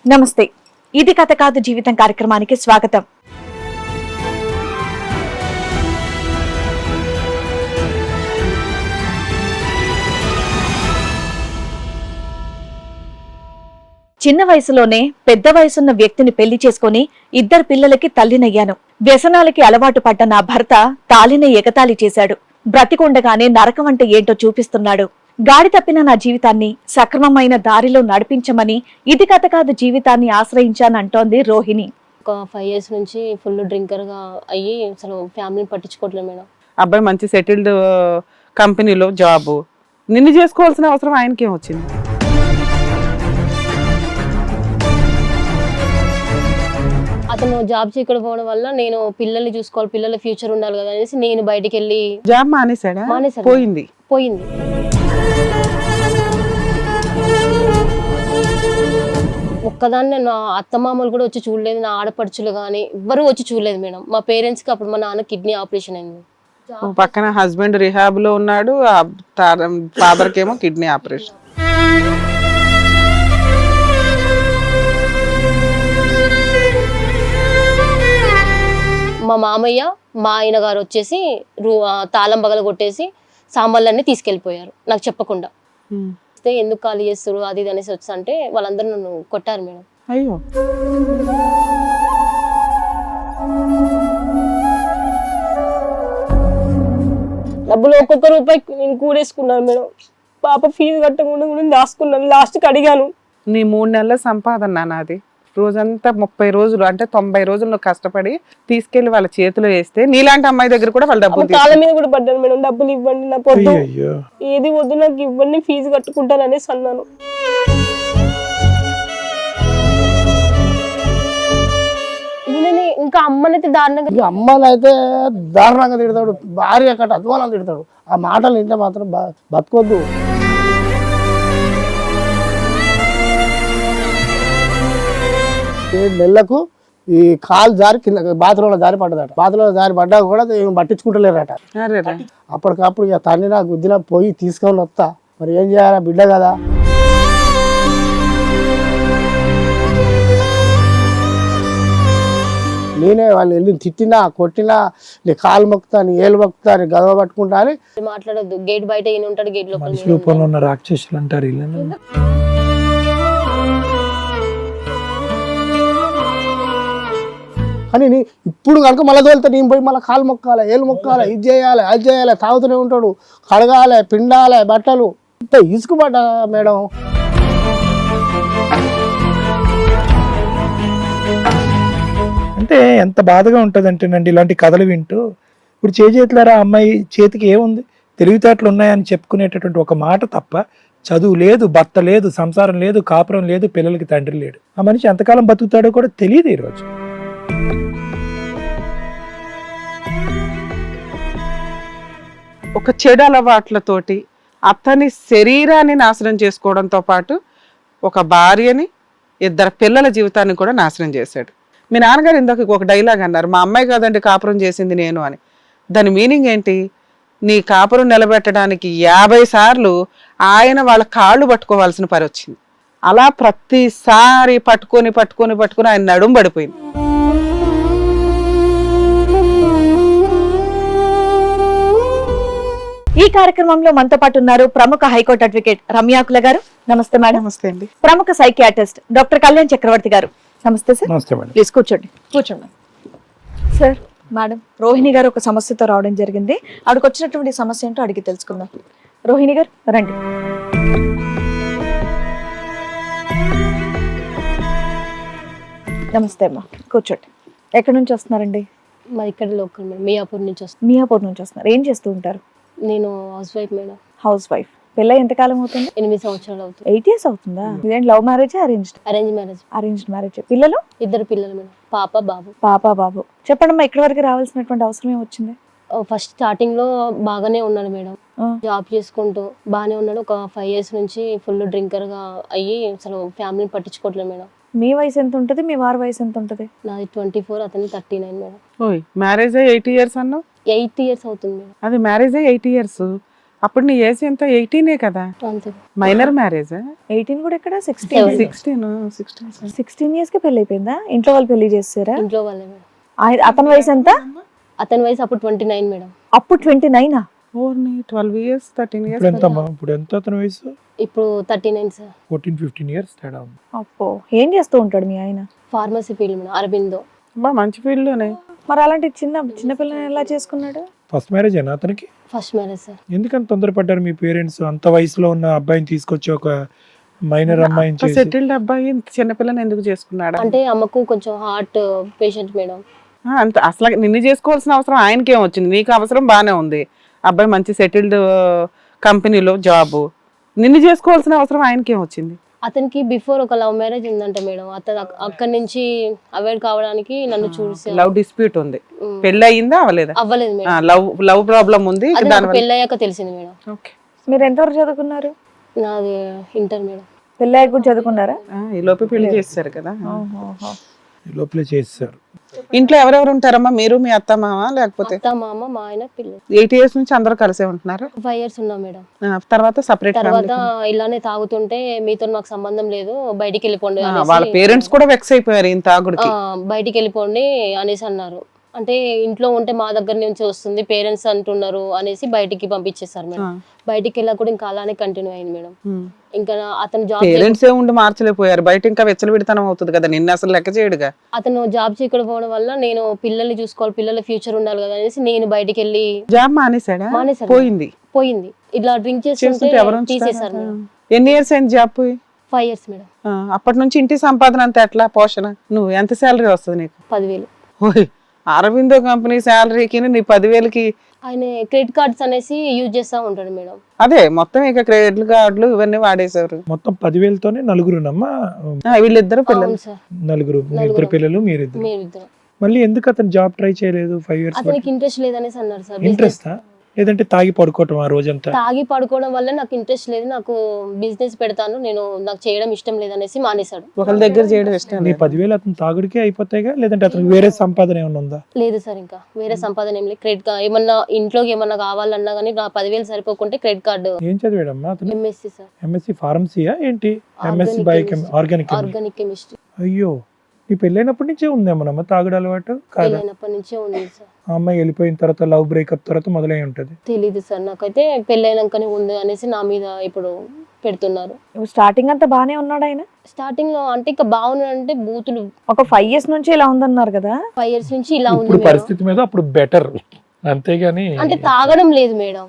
నమస్తే, ఇది కథ కాదు జీవితం కార్యక్రమానికి స్వాగతం. చిన్న వయసులోనే పెద్ద వయసున్న వ్యక్తిని పెళ్లి చేసుకుని 2 పిల్లలకి తల్లినయ్యాను. వ్యసనాలకి అలవాటు పడ్డ నా భర్త తాలిని ఎగతాళి చేశాడు. బ్రతికుండగానే నరకం అంటే ఏంటో చూపిస్తున్నాడు. గాడి తప్పిన నా జీవితాన్ని సక్రమమైన దారిలో నడిపించమని ఇది కథ కాదు జీవితాన్ని ఆశ్రయించానంటోంది రోహిణి. ఒక 5 years నుంచి ఫుల్ డ్రింకర్ గా అయ్యి అసలు ఫ్యామిలీని పట్టించుకోవట్లేదు మేడం. అబ్బాయి మంచి సెటిల్డ్ కంపెనీలో జాబ్, నిన్ను చేసుకోవాల్సిన అవసరం ఆయనకేం వచ్చింది? అతను జాబ్ చేయకపోవడం వల్ల నేను పిల్లల్ని చూసుకోవాలి, పిల్లల ఫ్యూచర్ ఉండాలి కదా అనేసి నేను బయటికి వెళ్ళి జాబ్ మానేశాడా? పోయింది. ఒక్కదాన్ని నా అత్తమామలు కూడా వచ్చి చూడలేదు, నా ఆడపడుచులు కానీ ఎవ్వరూ వచ్చి చూడలేదు మేడం. మా పేరెంట్స్ కి అప్పుడు మా నాన్న కిడ్నీ ఆపరేషన్ అయింది. పక్కన హస్బెండ్ రిహాబ్ లో ఉన్నాడు, ఫాదర్ కేమో కిడ్నీ ఆపరేషన్. మా మామయ్య మా ఆయన గారు వచ్చేసి తాళం బగల కొట్టేసి సామాన్లన్నీ తీసుకెళ్లిపోయారు నాకు చెప్పకుండా. ఎందుకు ఖాళీ చేస్తారు అది ఇది అనేసి వచ్చి అంటే వాళ్ళందరూ నన్ను కొట్టారు మేడం. అయ్యో, డబ్బులు ఒక్కొక్క రూపాయి నేను కూడేసుకున్నాను మేడం. పాప ఫీజు కట్టకుండా కూడా దాచుకున్నాను. లాస్ట్కి అడిగాను, నీ 3 నెలల సంపాదన నాది, రోజంతా 30 రోజులు అంటే 90 రోజులు నువ్వు కష్టపడి తీసుకెళ్లి వాళ్ళ చేతిలో వేస్తే నీలాంటి అమ్మాయి దగ్గర కూడా వాళ్ళ డబ్బులు కాళ్ళ మీద కూడా పడ్డాను మేడం. డబ్బులు ఇవ్వండి, నా పొద్దు ఏది వద్దు నాకు ఇవ్వండి, ఫీజు కట్టుకుంటాను అనేసి అన్నాను. ఇంకా అమ్మనైతే దారుణంగా, అమ్మాయిలు అయితే దారుణంగా తిడతాడు, భార్య కట్ట అధ్వానం తిడతాడు. ఆ మాటలు ఇంటే మాత్రం బతకొద్దు. నెలకు ఈ కాలు జారి కింద బాత్రూంలో జారి పడ్డదట. బాత్రూంలో జారి పడ్డా కూడా ఏం పట్టించుకుంటలేరట. అప్పటికప్పుడు ఇక తండ్రి నా గుద్దిన పోయి తీసుకొని వస్తా, మరి ఏం చేయాలా బిడ్డ కదా. నేనే వాళ్ళు వెళ్ళి తిట్టినా కొట్టినా, నీ కాలు మొక్కుతా, నీ ఏలు మొక్కుతా, నీ గదవ పట్టుకుంటా అని మాట్లాడద్దు. గేట్ బయట ఈయన ఉంటాడు, గేట్ లోపల ఉన్న రాక్షసులు అంటారు. కానీ ఇప్పుడు కనుక మళ్ళీ తోలితే నేను పోయి మళ్ళీ కాలు మొక్కాలి, ఏలు మొక్కాలి, ఇది చేయాలి, అది చేయాలి, తాగుతూనే ఉంటాడు, కడగాలి, పిండాలి బట్టలు. ఇంత ఇసుకుపడ్డా మేడం. అంటే ఎంత బాధగా ఉంటుంది అంటేనండి ఇలాంటి కథలు వింటూ. ఇప్పుడు చేతులారా అమ్మాయి చేతికి ఏముంది, తెలివితేటలు ఉన్నాయని చెప్పుకునేటటువంటి ఒక మాట తప్ప చదువు లేదు, భర్త లేదు, సంసారం లేదు, కాపురం లేదు, పిల్లలకి తండ్రి లేడు. ఆ మనిషి ఎంతకాలం బతుకుతాడో కూడా తెలియదు. ఈరోజు ఒక చెడు అలవాట్లతోటి అతని శరీరాన్ని నాశనం చేసుకోవడంతో పాటు ఒక భార్యని, 2 పిల్లల జీవితాన్ని కూడా నాశనం చేశాడు. మీ నాన్నగారు ఇందాక ఒక డైలాగ్ అన్నారు, మా అమ్మాయి కాదండి కాపురం చేసింది నేను అని. దాని మీనింగ్ ఏంటి? నీ కాపురం నిలబెట్టడానికి 50 సార్లు ఆయన వాళ్ళ కాళ్ళు పట్టుకోవాల్సిన పని వచ్చింది. అలా ప్రతిసారి పట్టుకొని పట్టుకొని పట్టుకొని ఆయన నడుము పడిపోయింది. ఈ కార్యక్రమంలో మనతో పాటు ఉన్నారు ప్రముఖ హైకోర్టు అడ్వకేట్ రమ్యాకుల గారు. నమస్తే మేడం. నమస్తే అండి. ప్రముఖ సైకియాట్రిస్ట్ డాక్టర్ కళ్యాణ్ చక్రవర్తి గారు. నమస్తే సార్. నమస్తే మేడం. ప్లీజ్ కూర్చోండి. సార్, మేడం రోహిణి గారు ఒక సమస్యతో రావడం జరిగింది. ఆవిడకి వచ్చినటువంటి సమస్య ఏంటో అడిగి తెలుసుకుందాం. రోహిణి గారు రండి. నమస్తే అమ్మా, కూర్చోండి. ఎక్కడి నుంచి వస్తున్నారండి? మా ఇక్కడ లోకల్ మేడం, మియాపూర్ నుంచి వస్తాను. మియాపూర్ నుంచి వస్తున్నారు. ఏం చేస్తూ ఉంటారు? నేను house wife madam. House wife. పెళ్ళై ఎంతకాలం అవుతుంది? 8 సంవత్సరాలు అవుతుంది. 8 years అవుతుందా? ఇదేంటి love marriage arranged? Arrange marriage. Arranged marriage. పిల్లలు? 2 పిల్లలు మేడం, పాప బాబు. పాప బాబు. చెప్పండమ్మా, ఇక్కడి వరకు రావాల్సినటువంటి అవసరం ఏమొచ్చింది? ఫస్ట్ స్టార్టింగ్ లో బాగానే ఉన్నాడు మేడం, జాబ్ చేసుకుంటూ బాగానే ఉన్నాడు. ఒక 5 years నుంచి ఫుల్ డ్రింకర్ గా అయ్యి అసలు ఫ్యామిలీని పట్టించుకోవట్లేదు మేడం. మీ వయసు ఎంత ఉంటది? మీ వారి వయసు ఎంత ఉంటది? నాది 24, అతని 39 మేడం. ఓయ్, మ్యారేజ్ 8 years అన్నావు? 8 years అవుతుంది మేడం. అది మ్యారేజ్ 8 years, అప్పుడు నీ ఏజ్ ఎంత 18 కదా, అంతే మైనర్ మ్యారేజ్ 18 కూడా ఇక్కడ 16 16 ఇయర్స్ కి పెళ్లి అయిపోయిందా? ఇంట్లో వాళ్ళు పెళ్లి చేస్తారా? ఇంట్లో వాళ్ళే మేడం. అతని వయసు ఎంత? అతని వయసు అప్పుడు 29 మేడం. అప్పుడు 29 12 years 13 years ఇప్పుడు ఎంత అమ్మా? ఇప్పుడు ఎంత అతని వయసు? ఇప్పుడు 39 సార్. 14-15 ఇయర్స్ తేడా ఉంది. అప్పో, ఏం చేస్తూ ఉంటాడు మీ ఆయన? Pharmacy field madam, Aurobindo. బా మంచి ఫీల్డ్ లోనే. మరి అలాంటి చిన్న పిల్లని ఎలా చేసుకున్నాడు? ఫస్ట్ మ్యారేజ్ అయినా అతనికి? First marriage sir. ఎందుకంత తొందరపడ్డారు మీ పేరెంట్స్? అంత వయసులో ఉన్న అబ్బాయిని తీసుకొచ్చి ఒక మైనర్ అమ్మాయిని చేసి సెటిల్డ్ అబ్బాయి ఇంత చిన్నపిల్లని ఎందుకు చేసుకున్నాడు? అంటే అమ్మకు కొంచెం హార్ట్ పేషెంట్ మేడం. అంత అసలు నిన్ను చేసుకోవాల్సిన అవసరం ఆయనకి ఏం వచ్చింది? నీకు అవసరం బానే ఉంది, అబ్బాయి మంచి సెటిల్డ్ కంపెనీలో జాబ్, నిన్ను చేసుకోవాల్సిన అవసరం ఆయనకి ఏం వచ్చింది? అతనికి బిఫోర్ ఒక లవ్ మ్యారేజ్ ఉందంట మేడం. అతను అక్కడి నుంచి అవాయిడ్ కావడానికి నన్ను చూసి లవ్ డిస్ప్యూట్ ఉంది. పెళ్లి అయ్యిందా అవ్వలేదా? అవ్వలేదు మేడం. లవ్ ప్రాబ్లం ఉంది. అది నాకు పెళ్ళయ్యాక తెలిసింది మేడం. ఓకే, మీరు ఎంతవరకు చదువుకున్నారు? నాది ఇంటర్ మేడం. పెళ్ళయ్యాక కూడా చదువుకున్నారా? ఈ లోపే పెళ్లి చేస్తారు కదా. లోపలే చేస్తారు. ఇంట్లో ఎవరెవరు ఉంటారమ్మా? మీరు, మీ అత్త మామ, లేకపోతే అత్త మామ, మా ఆయన, పిల్లలు. 8 years నుంచి అందరూ కలిసే ఉంటున్నారు? 5 years ఉన్నాం మేడం. తర్వాత సపరేట్. తర్వాత ఇలానే తాగుతుంటే మీతో నాకు సంబంధం లేదు, బయటికి వెళ్ళిపోండి అనేసి. వాళ్ళ పేరెంట్స్ కూడా వెక్స్ అయిపోయారు ఈయన తాగుడికి. బయటికి వెళ్ళిపోండి అనేసి అన్నారు. అంటే ఇంట్లో ఉంటే మా దగ్గర నుంచి వస్తుంది, పేరెంట్స్ అంటున్నారు అనేసి బయటికి పంపించేశారు మేడం. బయటికి వెళ్ళా కూడా ఇంకా అలానే కంటిన్యూ అయింది మేడం. ఇంకా అతను జాబ్ పేరెంట్స్ ఏ ఉండి మార్చలేకపోయారు, బయట ఇంకా వెచ్చలవిడితనం అవుతుంది కదా, నిన్న అసలు లెక్క చేయడుగా. అతను జాబ్ చేయకపోవడం వల్ల నేను పిల్లల్ని చూసుకోవాలి, పిల్లల ఫ్యూచర్ ఉండాలి కదా అనేసి నేను బయటికి వెళ్ళి జాబ్ మానేసాడా? మానేశారు. పోయింది. ఇట్లా డ్రింక్ చేస్తుంటే చేస్తుంటే ఎవరు తీసేశారు మేడం. ఎన్ని ఇయర్స్ అయింది జాబ్ పోయి? 5 years మేడం. అప్పటి నుంచి ఇంటి సంపాదన అంతా ఎట్లా పోషణ? నువ్వు ఎంత శాలరీ వస్తుంది నీకు? 10,000. ఓయ్, అరవిందో కంపెనీ శాలరీకి నీ 10,000కి ఆయన క్రెడిట్ కార్డ్స్ అనేసి యూజ్ చేస్తా ఉంటాడు మేడం. అదే మొత్తం ఇక క్రెడిట్ కార్డులు ఇవన్నీ వాడేశారు. మొత్తం 10,000తోనే నలుగురునమ్మా? వీళ్ళిద్దరు పిల్లలు. అవును సార్. నలుగురు, మీ ఇద్దరు పిల్లలు, మీరిద్దరు. మీరిద్దరు. మళ్ళీ ఎందుకు అతను జాబ్ ట్రై చేయలేదు 5 years? అతనికి ఇంట్రెస్ట్ లేదనేసి అన్నారు సార్. ఇంట్రెస్టా? లేదంటే తాగి పడుకోవటం ఆ రోజంతా? తాగి పడుకోవడం వల్ల నాకు ఇంట్రెస్ట్ లేదు, నాకు బిజినెస్ పెడతాను, నాకు చేయడం ఇష్టం లేదనేసి మానేశాడు. ఒకళ్ళ దగ్గర చేయడం ఇష్టం నీ 10,000 అతను తాగుడికే అయిపోతాయిగా, లేదంటే అతనికి వేరే సంపాదన ఏమైనా ఉందా? లేదు సార్, ఇంకా వేరే సంపాదన ఏం లేదు. క్రెడిట్ కార్డ్ ఏమన్నా ఇంట్లోకి ఏమన్నా కావాలన్నా కానీ నా 10,000 సరిపోకుంటే క్రెడిట్ కార్డు. ఏం చదివాడమ్మా అతను? MSc sir. ఎంఎస్సి ఫార్మసీయా ఏంటి? MSc organic. కెమిస్ట్రీ. అయ్యో, నీ పెళ్ళైనప్పటి నుంచే ఉందేమోనమ్మా తాగుడు అలవాటు? కాదా? పెళ్ళైనప్పటి నుంచే ఉంది సార్. ఆ అమ్మాయి వెళ్ళిపోయిన తర్వాత, లవ్ బ్రేకప్ తర్వాత మొదలై ఉంటది. తెలీదు సార్, నాకైతే పెళ్ళైనాకనే ఉంది అనేసి నా మీద ఇప్పుడు పెడుతున్నారు. స్టార్టింగ్ అంతా బానే ఉన్నాడు ఆయన? స్టార్టింగ్ లో అంటే ఇంకా బాగున్నాడంటే బూతులు. ఒక 5 years నుంచి ఇలా ఉందన్నారు కదా. 5 years నుంచి ఇలా ఉంది ఇప్పుడు మేడం. పరిస్థితి మీద అప్పుడు బెటర్, అంతేగాని అంటే తాగడం లేదు మేడం,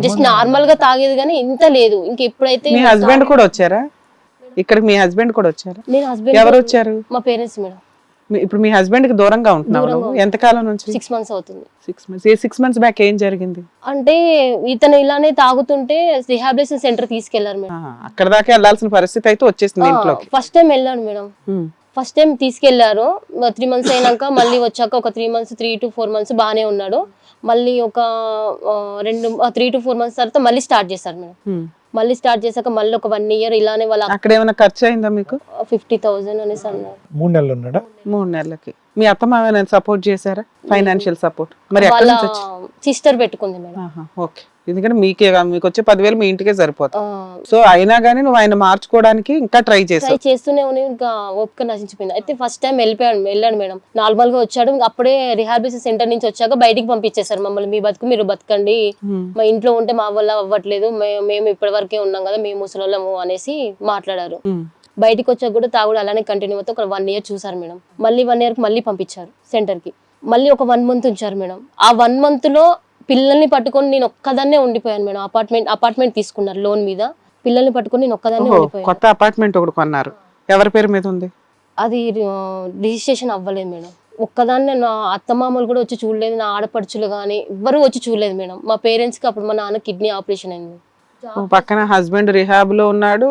జస్ట్ నార్మల్ గా తాగేది కానీ ఇంత లేదు. ఇంక ఎప్పుడైతే మీ హస్బెండ్ కూడా వచ్చారా ఇక్కడ? మీ హస్బెండ్ కూడా వచ్చారా? నేను హస్బెండ్ ఎవరు వచ్చారు? మా పేరెంట్స్ మేడం. ఇప్పుడు మీ హస్బెండ్ కి దూరంగా ఉంటున్నావు నువ్వు? ఎంతకాలం నుంచి? 6 months అవుతుంది. 6 months. 6 months బ్యాక్ ఏం జరిగింది? అంటే ఇతను ఇలానే తాగుతుంటే రిహాబిలిటేషన్ సెంటర్ తీసుకెళ్లారు మేడం. అక్కడ దాకా వెళ్ళాల్సిన పరిస్థితి అయితే వచ్చేసింది ఇంట్లోకి. ఫస్ట్ టైం వెళ్ళాను మేడం. ఫస్ట్ టైం తీసుకెళ్లారు. 3 months అయినాక మళ్ళీ వచ్చాక ఒక 3 to 4 months బాగానే ఉన్నాడు. మళ్ళీ ఒక 3 to 4 months తర్వాత మళ్ళీ స్టార్ట్ చేశారు మేడం. మళ్ళీ స్టార్ట్ చేశాక మళ్ళీ ఒక 1 year ఇలానే వాళ్ళ అక్కడ ఏమైనా ఖర్చు అయిందా మీకు? 50,000 అనేసి అన్నారు. 3 నెలలు ఉన్నాడా? 3 నెలలకి. మీ అత్త మామ సపోర్ట్ చేశారా? ఫైనాన్షియల్ సపోర్ట్ మరి ఎక్కడి వాళ్ళ నుంచి వచ్చింది? సిస్టర్ పెట్టుకుంది మేడం. ఓకే, ఎందుకంటే మీకే మీకు వచ్చే 10,000 మీ ఇంటికే సరిపోతుంది. సో అయినా గానీ నువ్వు ఆయన మార్చుకోవడానికి ఇంకా ట్రై చేసావు. చేస్తూనే ఉన్నాయి, ఇంకా ఓపిక నశించిపోయింది. అయితే ఫస్ట్ టైం వెళ్ళాడు మేడం. నార్మల్ గా వచ్చాడు. అప్పుడే రిహాబిలిటేషన్ సెంటర్ నుంచి వచ్చాక బయటికి పంపించేశారు మమ్మల్ని. మీ బతుకు మీరు బతకండి, మా ఇంట్లో ఉంటే మా వల్ల అవ్వట్లేదు, మేము ఇప్పటి వరకే ఉన్నాం కదా, మేము ముసలోళ్ళము అనేసి మాట్లాడారు. బయటకు వచ్చాక కూడా తాగుడు అలానే కంటిన్యూ అవుతూ ఒక 1 year చూసారు మేడం. మళ్ళీ 1 year కి మళ్ళీ పంపించారు సెంటర్ కి. మళ్ళీ ఒక 1 month ఉంచారు మేడం. ఆ 1 month లో పిల్లల్ని పట్టుకొని నేను ఒక్కదాన్నే ఉండిపోయాను మేడం. అపార్ట్మెంట్ తీసుకున్నారు లోన్ మీద. పిల్లల్ని పట్టుకొని నేను ఒక్కదాన్నే ఉండిపోయాను. కొత్త అపార్ట్మెంట్ ఒకటి కొన్నారు. ఎవరి పేరు మీద ఉంది అది? రిజిస్ట్రేషన్ అవ్వలేదు మేడం. ఒక్కదాన్నే, నా అత్తమామలు కూడా వచ్చి చూడలేదు, నా ఆడపడుచులు కానీ ఎవ్వరూ వచ్చి చూడలేదు మేడం. మా పేరెంట్స్ కి అప్పుడు మా నాన్న కిడ్నీ ఆపరేషన్ అయింది. పక్కన హస్బెండ్ రిహాబ్ లో ఉన్నాడు,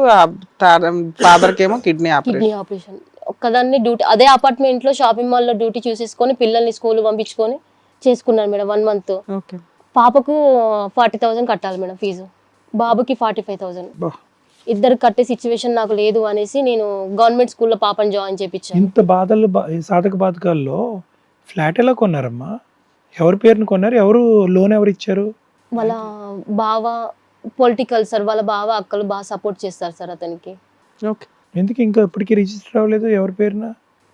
ఫాదర్ కేమో కిడ్నీ ఆపరేషన్. ఒక్కదాన్ని డ్యూటీ అదే అపార్ట్మెంట్ లో షాపింగ్ మాల్ లో డ్యూటీ చూసేసుకొని పిల్లల్ని స్కూల్ పంపించుకొని చేసుకున్నాను మేడం 1 month. పాపకు 40,000 కట్టాలి మేడం ఫీజు, బాబుకి 45,000. ఇద్దరు కట్టే సిచ్యువేషన్ నాకు లేదు అనేసి నేను గవర్నమెంట్ స్కూల్లో పాపని జాయిన్ చేయించాను. ఇంత బాధలు, సాధక బాధకాల్లో ఫ్లాట్ ఎలా కొన్నారమ్మా? ఎవరి పేరుని కొన్నారు? ఎవరు లోన్ ఎవరు ఇచ్చారు? వాళ్ళ బావ పొలిటికల్ సార్, వాళ్ళ బావ అక్కలు బాగా సపోర్ట్ చేస్తారు సార్ అతనికి. ఓకే. ఎందుకు ఇంకా ఇప్పటికీ రిజిస్టర్ అవ్వలేదు ఎవరి పేరున?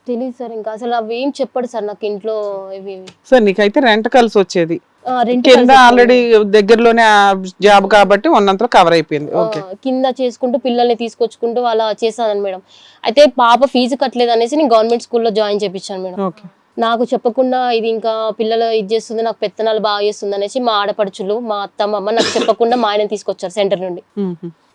తెలియదు సార్, ఇంకా అసలు అవి ఏం చెప్పడు సార్ నాకు ఇంట్లో. ఇవి సార్ నీకైతే రెంట్ కలిసి వచ్చేది, రెంట్ కింద ఆల్రెడీ దగ్గరలోనే జాబ్ కాబట్టి ఉన్నంతలో కవర్ అయిపోయింది. ఓకే. కింద చేసుకుంటూ పిల్లల్ని తీసుకొచ్చుకుంటూ అలా చేశాను మేడం. అయితే పాప ఫీజు కట్టలేదు అనేసి నేను గవర్నమెంట్ స్కూల్లో జాయిన్ చేపించాను మేడం. ఓకే. నాకు చెప్పకుండా ఇది ఇంకా పిల్లలు ఇది చేస్తుంది, నాకు పెత్తనాలు బాగా చేస్తుంది అనేసి మా ఆడపడుచులు, మా అత్త, మా అమ్మ నాకు చెప్పకుండా మా ఆయన తీసుకొచ్చారు సెంటర్ నుండి.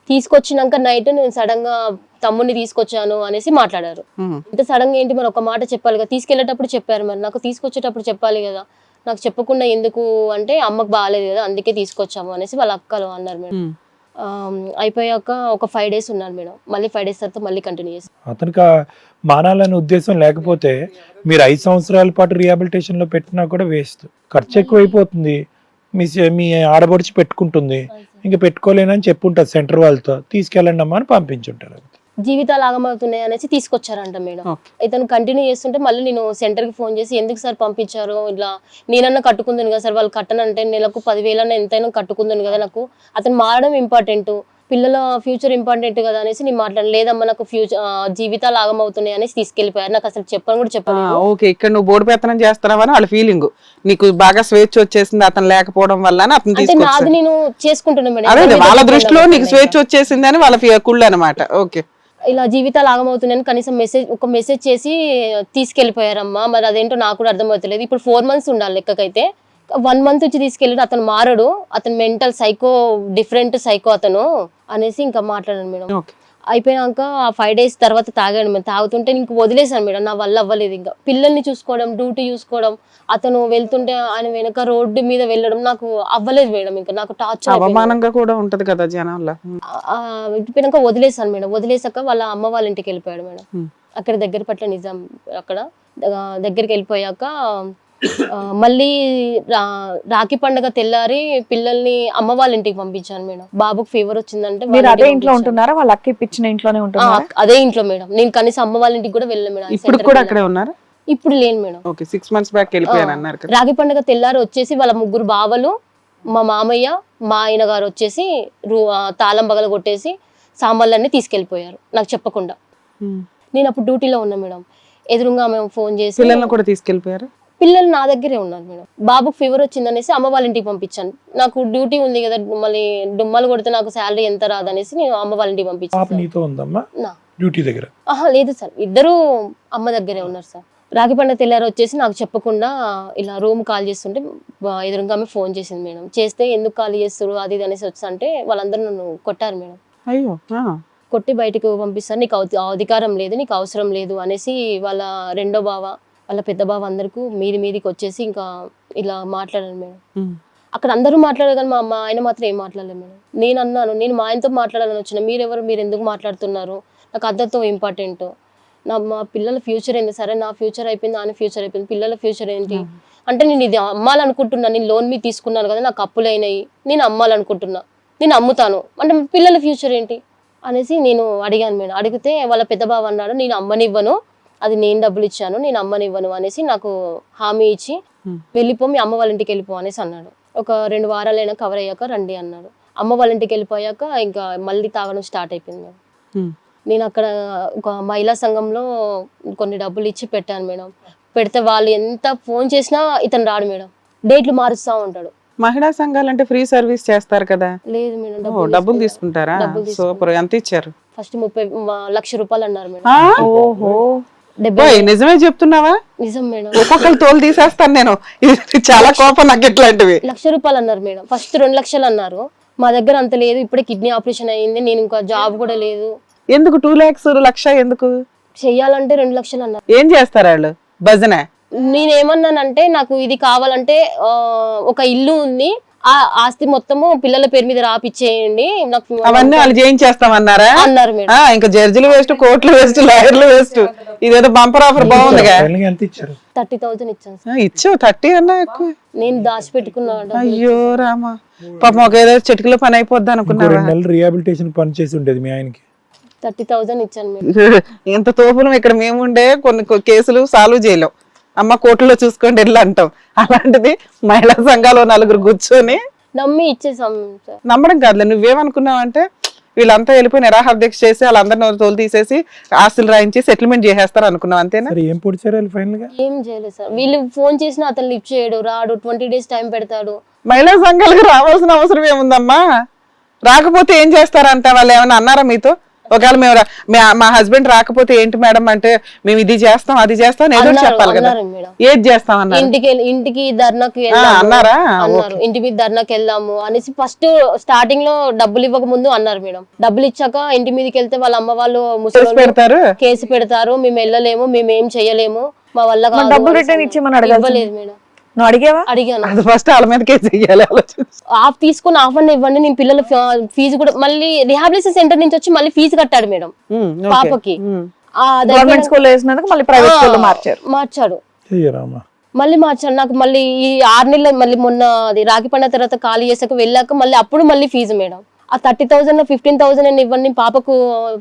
తీసుకొచ్చినాక నైట్ నేను సడన్ గా తమ్ముడిని తీసుకొచ్చాను అనేసి మాట్లాడారు. ఇంత సడన్ గా ఏంటి, మరి ఒక మాట చెప్పాలి కదా, తీసుకెళ్లేటప్పుడు చెప్పారు, మరి నాకు తీసుకొచ్చేటప్పుడు చెప్పాలి కదా, నాకు చెప్పకుండా ఎందుకు అంటే అమ్మకు బాగాలేదు కదా అందుకే తీసుకొచ్చాము అనేసి వాళ్ళ అక్కలు అన్నారు మేడం. అయిపోయాక ఒక 5 days ఉన్నాను మేడం. మళ్ళీ 5 days తర్వాత మళ్ళీ కంటిన్యూ చేస్తాను. అతనికి మానాలనే ఉద్దేశం లేకపోతే మీరు 5 సంవత్సరాల పాటు రిహాబిలిటేషన్ లో పెట్టినా కూడా వేస్ట్. ఖర్చు ఎక్కువైపోతుంది. మీ ఆడబడిచి పెట్టుకుంటుంది, ఇంకా పెట్టుకోలేనని చెప్పుంటారు సెంటర్ వాళ్ళతో, తీసుకెళ్ళండి అమ్మా అని పంపించుంటారు. జీవితాలు ఆగమవుతున్నాయి అనేసి తీసుకొచ్చారంట మేడం. ఇతను కంటిన్యూ చేస్తుంటే మళ్ళీ నేను సెంటర్ కి ఫోన్ చేసి ఎందుకు సార్ పంపించారు, ఇట్లా నేనన్నా కట్టుకుందాను కదా సార్, వాళ్ళు కట్టనంటే నెలకు 10,000 ఎంతైనా కట్టుకుందాను కదా, నాకు అతను మారడం ఇంపార్టెంట్, పిల్లల ఫ్యూచర్ ఇంపార్టెంట్ కదా అనేసి నేను మాట్లాడను. లేదమ్మా నాకు ఫ్యూచర్ జీవితాలు ఆగమవుతున్నాయి అనేసి తీసుకెళ్లిపోయారు. నాకు అసలు చెప్పని కూడా చెప్పలేదు. ఓకే. ఇక్కడ నువ్వు బోర్డు పెత్తనం చేస్తున్నావని వాళ్ళ ఫీలింగ్, నీకు బాగా స్వేచ్ఛ వచ్చేసింది అతను లేకపోవడం వల్ల అతను అంటే నాది నేను చేసుకుంటున్నా మేడం. అదే వాళ్ళ దృష్టిలో నీకు స్వేచ్ఛ వచ్చేసింది అని వాళ్ళ కుళ్ళు అనమాట. ఓకే. ఇలా జీవితాలు ఆగమవుతున్నాయని కనీసం ఒక మెసేజ్ చేసి తీసుకెళ్లిపోయారమ్మా. మరి అదేంటో నాకు కూడా అర్థమవుతలేదు. ఇప్పుడు 4 months ఉండాలి లెక్కకైతే, 1 month నుంచి తీసుకెళ్ళి అతను మారడు, అతను మెంటల్ సైకో, డిఫరెంట్ సైకో అతను అనేసి ఇంకా మాట్లాడాను మేడం. అయిపోయాక ఆ 5 days తర్వాత తాగాడు మేడం. తాగుతుంటే ఇంక వదిలేసాను మేడం, నా వల్ల అవ్వలేదు. ఇంకా పిల్లల్ని చూసుకోవడం, డ్యూటీ చూసుకోవడం, అతను వెళ్తుంటే ఆయన వెనక రోడ్డు మీద వెళ్ళడం నాకు అవ్వలేదు మేడం. ఇంకా నాకు టార్చర్, అవమానంగా కూడా ఉంటది కదా జనాల్లో. అయిపోయాక వదిలేసాను మేడం. వదిలేసాక వాళ్ళ అమ్మ వాళ్ళ ఇంటికి వెళ్ళిపోయాడు మేడం. అక్కడ దగ్గర పట్ల నిజాం, అక్కడ దగ్గరికి వెళ్ళిపోయాక మళ్ళీ రాఖీ పండుగ తెల్లారి పిల్లల్ని అమ్మ వాళ్ళ ఇంటికి పంపించాను మేడం. బాబుకి ఫీవర్ వచ్చిందంటే మీరు అదే ఇంట్లో ఉంటున్నారా, వాళ్ళ అక్క ఇప్పించిన ఇంట్లోనే ఉంటున్నారా? అదే ఇంట్లో మేడం. నేను కనీసం అమ్మ వాళ్ళ ఇంటికి కూడా వెళ్ళను మేడం. ఇప్పుడు కూడా అక్కడే ఉన్నారు? ఇప్పుడు లేను మేడం. ఓకే. 6 months బ్యాక్ వెళ్ళిపోయాను అన్నారు కదా. రాఖీ పండుగ తెల్లారి వచ్చేసి వాళ్ళ 3 బావలు, మా మామయ్య, మా ఆయన గారు వచ్చేసి తాళం బగల కొట్టేసి సామాన్లన్నీ తీసుకెళ్లిపోయారు నాకు చెప్పకుండా. నేను అప్పుడు డ్యూటీలో ఉన్నా మేడం. ఎదురుగా మేము ఫోన్ చేసి పిల్లల్ని కూడా తీసుకెళ్లిపోయారు. పిల్లలు నా దగ్గరే ఉన్నారు మేడం. బాబుకు ఫీవర్ వచ్చిందనేసి అమ్మ వాళ్ళ ఇంటికి పంపించాను. నాకు డ్యూటీ ఉంది కదా, మళ్ళీ డుమ్మలు కొడితే నాకు శాలరీ ఎంత రాదనేసి నేను అమ్మ వాళ్ళ ఇంటికి పంపించాను. డ్యూటీ దగ్గర లేదు సార్, ఇద్దరు అమ్మ దగ్గరే ఉన్నారు సార్. రాఖీ పండుగ తెల్లారు వచ్చేసి నాకు చెప్పకుండా ఇలా రూమ్ కాల్ చేస్తుంటే ఎదురుగా ఆమె ఫోన్ చేసింది మేడం. చేస్తే ఎందుకు కాల్ చేస్తారు అది ఇది అనేసి వచ్చి అంటే వాళ్ళందరూ నన్ను కొట్టారు మేడం. అయ్యో. కొట్టి బయటకు పంపిస్తారు, నీకు అధికారం లేదు, నీకు అవసరం లేదు అనేసి వాళ్ళ రెండో బావ, వాళ్ళ పెద్ద బావ అందరికీ మీదికి వచ్చేసి ఇంకా ఇలా మాట్లాడాను మేడం. అక్కడ అందరూ మాట్లాడారు కానీ మా ఆయన మాత్రం ఏం మాట్లాడలేదు మేడం. నేను అన్నాను, నేను మా ఆయనతో మాట్లాడాలని వచ్చిన, మీరు ఎందుకు మాట్లాడుతున్నారు, నాకు అందరితో ఇంపార్టెంట్, మా పిల్లల ఫ్యూచర్ ఏంటి, సరే నా ఫ్యూచర్ అయిపోయింది, ఆయన ఫ్యూచర్ అయిపోయింది, పిల్లల ఫ్యూచర్ ఏంటి అంటే నేను ఇది అమ్మాలనుకుంటున్నా, నేను లోన్ మీద తీసుకున్నాను కదా, నాకు అప్పులు అయినాయి, నేను అమ్మాలనుకుంటున్నా, నేను అమ్ముతాను అంటే పిల్లల ఫ్యూచర్ ఏంటి అనేసి నేను అడిగాను మేడం. అడిగితే వాళ్ళ పెద్ద బావ అన్నాడు, నేను అమ్మనివ్వను, అది నేను డబ్బులు ఇచ్చాను, నేను అమ్మనివ్వను అనేసి నాకు హామీ ఇచ్చి వెళ్ళిపో, మీ అమ్మ వాళ్ళ ఇంటికి వెళ్ళిపో అనేసి అన్నాడు. ఒక 2 వారాలైనా కవర్ అయ్యాక రండి అన్నాడు. అమ్మ వాళ్ళ ఇంటికి వెళ్ళిపోయాక ఇంకా మళ్ళీ తాగడం స్టార్ట్ అయిపోయింది మేడం. నేను అక్కడ ఒక మహిళా సంఘంలో కొన్ని డబ్బులు ఇచ్చి పెట్టాను మేడం. పెడితే వాళ్ళు ఎంత ఫోన్ చేసినా ఇతను రాడు మేడం, డేట్లు మారుస్తూ ఉంటాడు. మహిళా సంఘాలు అంటే ఫ్రీ సర్వీస్ చేస్తారు కదా? లేదు మేడం, డబ్బులు తీసుకుంటారా? సూపర్. ఎంత ఇచ్చారు? ఫస్ట్ 30 లక్ష రూపాయలు అన్నారు మేడం. ఓహో, నిజమే చెప్తున్నావా? నిజం మేడం. ఒక్కొక్కరు తోలు తీసేస్తాను నేను, చాలా కోపం నాకు ఇట్లాంటివి. 1 లక్ష రూపాయలు అన్నారు మేడం. ఫస్ట్ 2 లక్షలు అన్నారు. మా దగ్గర అంత లేదు, ఇప్పుడే కిడ్నీ ఆపరేషన్ అయ్యింది, నేను ఇంకా జాబ్ కూడా లేదు. ఎందుకు 2 lakhs 1 లక్ష ఎందుకు చెయ్యాలంటే 2 లక్షలు అన్నారు. ఏం చేస్తారు వాళ్ళు? భజన? నేనేమన్నానంటే నాకు ఇది కావాలంటే ఒక ఇల్లు ఉంది, ఆ ఆస్తి మొత్తము పిల్లల పేరు మీద రాపిచ్చేయండి, నాకు అవన్నీ వాళ్ళు చేయించేస్తామన్నారా? అన్నారు మేడం. ఇంకా జడ్జిలు వేస్ట్, కోర్టులు వేస్ట్, లాయర్లు వేస్ట్. ఇదేదో బంపర్ ఆఫర్ బాగుందిగా. 30,000 ఇచ్చాను సార్. ఇచ్చావు 30 అన్నా ఎక్కువ. నేను దాచిపెట్టుకున్నాను. అయ్యో రామా, పాపం ఒక ఏదో చెట్టుకులో పని అయిపోద్ది అనుకున్నా. రిహాబిలిటేషన్ పని చేసి ఉండేది మీ ఆయనకి. 30,000 ఇచ్చాను మేడం. ఎంత తోపులం ఇక్కడ మేముండే, కొన్ని కేసులు సాల్వ్ చేయలేం, అమ్మ కోర్టులో చూసుకోండి వెళ్ళి అంటాం. అలాంటిది మహిళా సంఘాలు 4 కూర్చొని నమ్మి ఇచ్చేసాం సార్. నమ్మడం కాదులే, నువ్వేమనుకున్నావంటే వీళ్ళంతా వెళ్ళిపోయి నిరాహార దీక్ష చేసి వాళ్ళందరినీ తోలు తీసేసి ఆస్తులు రాయించి సెటిల్మెంట్ చేసేస్తారు అనుకున్నావు, అంతేనా? సరే ఏం పొడిచారు ఫైనల్ గా? ఏం చేయలేదు సార్. వీళ్ళు ఫోన్ చేసినా అతను లిఫ్ట్ చేయడు, రాడు, 20 days టైం పెడతాడు. మహిళా సంఘాలకు రావాల్సిన అవసరం ఏముందమ్మా? రాకపోతే ఏం చేస్తారంట? వాళ్ళు ఏమైనా అన్నారా మీతో? ఒకవేళ మేము మా హస్బెండ్ రాకపోతే ఏంటి మేడం అంటే, మేము ఇది చేస్తాం అది చేస్తాం ఏదో చెప్పాలి కదా. అన్నారు మేడం. ఏది చేస్తాం అన్నారు? ఇంటికి ధర్నాకి అన్నారా? అన్నారు. ఇంటి మీద ధర్నాకి వెళ్దాము అనేసి ఫస్ట్ స్టార్టింగ్ లో డబ్బులు ఇవ్వక ముందు అన్నారు మేడం. డబ్బులు ఇచ్చాక ఇంటి మీదకి వెళ్తే వాళ్ళ అమ్మ వాళ్ళు ముసలి పెడతారు, కేసు పెడతారు, మేము వెళ్ళలేము, మేము ఏం చెయ్యలేము, మా వల్ల కాదు డబ్బులు అనేసి రిటర్న్ ఇచ్చేమని ఇవ్వలేదు అడగలేదు మేడం. నువ్వు అడిగావా? అడిగాను. అది ఫస్ట్ వాళ్ళ మీద కేసు చెయ్యాలి ఆలోచించి. ఆఫ్ తీసుకుని ఆఫ్ అన్న ఇవ్వండి, నేను పిల్లల ఫీజు కూడా మళ్ళీ రిహాబిలిటేషన్ సెంటర్ నుంచి వచ్చి మళ్ళీ ఫీజు కట్టాడు మేడం పాపకి. గవర్నమెంట్ స్కూల్లో వేసినందుకు మళ్ళీ ప్రైవేట్ స్కూల్లో మార్చాడు. చెయ్యరామా మళ్ళీ మార్చాడు. నాకు మళ్ళీ ఈ 6 నెలలు మళ్ళీ మొన్న అది రాఖీ పండుగ తర్వాత ఖాళీ చేసాక వెళ్ళాక మళ్ళీ అప్పుడు మళ్ళీ ఫీజు మేడం. ఆ 30,000 15,000 అని ఇవ్వండి, పాపకు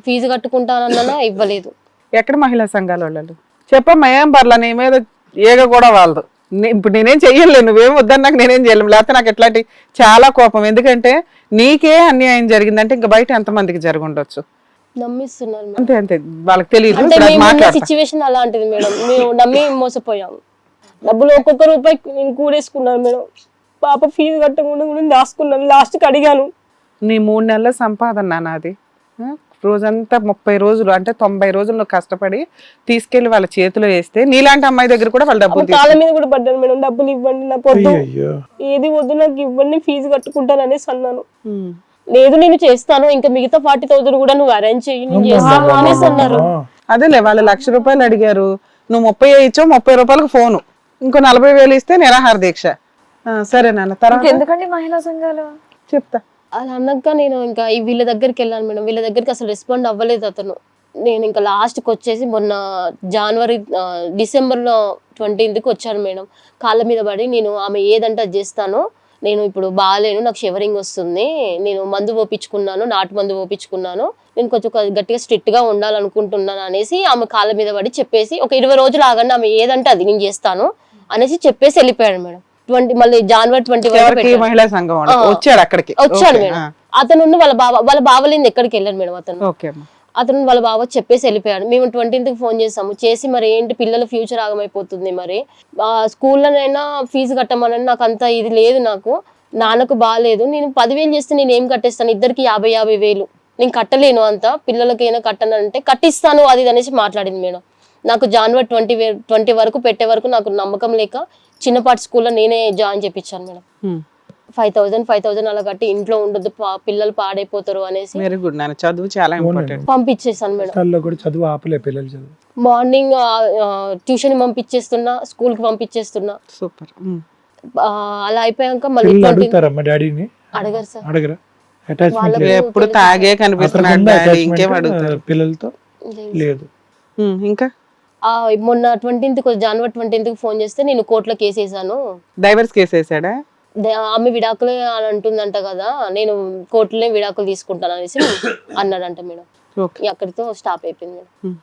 ఫీజు కట్టుకుంటానన్నా ఇవ్వలేదు. ఎక్కడ మహిళా సంఘాల వాళ్ళు? చెప్పమ్మా, ఏం పర్లా, నీ మీద ఏగ కూడా వాళ్ళదు. ఇప్పుడు నేనేం చెయ్యలేను, నువ్వేం వద్దని నాకు నేనేం చేయలేము. లేకపోతే నాకు ఎట్లాంటి చాలా కోపం. ఎందుకంటే నీకే అన్యాయం జరిగిందంటే ఇంకా బయట ఎంతమందికి జరిగి ఉండొచ్చు. నమ్మిస్తున్నారు మేడం. అంతే అంతే, వాళ్ళకి తెలియదు. అంటే సిచ్యువేషన్ అలాంటిది మేడం. మేము నమ్మి మోసపోయాము. డబ్బులు ఒక్కొక్క రూపాయి నేను కూడేసుకున్నాను మేడం. పాప ఫీజు కట్టకుండా కూడా దాచుకున్నాను. లాస్ట్కి అడిగాను. నీ 3 నెలల సంపాదన నాది. రోజంతా 30 రోజులు అంటే 90 రోజులు నువ్వు కష్టపడి తీసుకెళ్లి వాళ్ళ చేతిలో వేస్తే నీలాంటి అమ్మాయి దగ్గర కూడా వాళ్ళ డబ్బులు కాళ్ళ మీద కూడా పడ్డాను మేడం. డబ్బులు ఇవ్వండి, నాకు వద్దు, అయ్యో ఏది వద్దు, నాకు ఇవ్వండి, ఫీజు కట్టుకుంటాను అనేసి అన్నాను. లేదు నేను చేస్తాను, ఇంకా మిగతా 40,000 కూడా నువ్వు అరేంజ్ చెయ్యి, నేను చేస్తాను అనేసి అన్నారు. అదేలే, వాళ్ళు ₹1,00,000 అడిగారు, నువ్వు 30 ఇచ్చావు. 30 రూపాయలకు ఫోను, ఇంకో 40,000 ఇస్తే నిరాహార దీక్ష. సరే నాన్న, తర్వాత ఎందుకండి మహిళా సంఘాలు? చెప్తా. అలా అన్నాక నేను ఇంకా వీళ్ళ దగ్గరికి వెళ్ళాను మేడం. వీళ్ళ దగ్గరికి అసలు రెస్పాండ్ అవ్వలేదు అతను. నేను ఇంకా లాస్ట్కి వచ్చేసి మొన్న డిసెంబర్లో 20th వచ్చాను మేడం. కాళ్ళ మీద పడి నేను ఆమె ఏదంటే అది చేస్తాను, నేను ఇప్పుడు బాగాలేను, నాకు షివరింగ్ వస్తుంది, నేను మందు పోపించుకున్నాను, నాటు మందు పోపించుకున్నాను, నేను కొంచెం గట్టిగా స్ట్రిక్ట్గా ఉండాలనుకుంటున్నాను అనేసి ఆమె కాళ్ళ మీద పడి చెప్పేసి ఒక 20 రోజులు ఆగండి, ఆమె ఏదంటే అది నేను చేస్తాను అనేసి చెప్పేసి వెళ్ళిపోయాడు మేడం. మళ్ళీ జనవరి 20 మహిళా సంఘం వచ్చాడు అక్కడికి. వచ్చాడు మేడం. అతను వాళ్ళ బావలేని ఎక్కడికి వెళ్ళాడు మేడం. అతను వాళ్ళ బావ చెప్పేసి వెళ్ళిపోయాడు. మేము 20th ఫోన్ చేసాము. చేసి మరి ఏంటి పిల్లల ఫ్యూచర్ ఆగమైపోతుంది, మరి స్కూల్లోనైనా ఫీజు కట్టమని, నాకు అంత ఇది లేదు, నాకు నాన్నకు బాగాలేదు, నేను 10,000 చేస్తే నేను ఏం కట్టేస్తాను, ఇద్దరికి 50,000 నేను కట్టలేను, అంత పిల్లలకైనా కట్టనంటే కట్టిస్తాను అది అనేసి మాట్లాడింది మేడం. నాకు జనవరి 20 వరకు పెట్టే వరకు నాకు నమ్మకం లేక చిన్నపాటి స్కూల్లో నేనే జాయిన్ చేయించాను మేడం. 5,000 అలా కట్టి ఇంట్లో ఉండొద్దు, పిల్లలు పాడైపోతారు అనేసి వెరీ గుడ్ నాన్న, చదువు చాలా ఇంపార్టెంట్. పంపించేసాను మేడం. చదువు ఆపలే పిల్లలు చదువు. మార్నింగ్ ట్యూషన్ పంపించేస్తున్నా, స్కూల్ కి పంపించేస్తున్నా. సూపర్. అలా అయిపోయాక మళ్ళీ అడుగుతారమ్మా డాడీని? అడగరు సార్. అడగరా? అటాచ్మెంట్ ఎప్పుడు తాగే కనిపిస్తున్నాడు, ఇంకేం అడుగుతారు? పిల్లలతో లేదు. ఇంకా మొన్న 20th జనవరి 20th ఫోన్ చేస్తే నేను కోర్టులో కేసు వేసాను. డైవర్స్ కేసు వేసాడా? ఆమె విడాకులే అని అంటుందంట కదా, నేను కోర్టులో విడాకులు తీసుకుంటాను అనేసి అన్నాడంట మేడం. అక్కడితో స్టాప్ అయిపోయింది మేడం.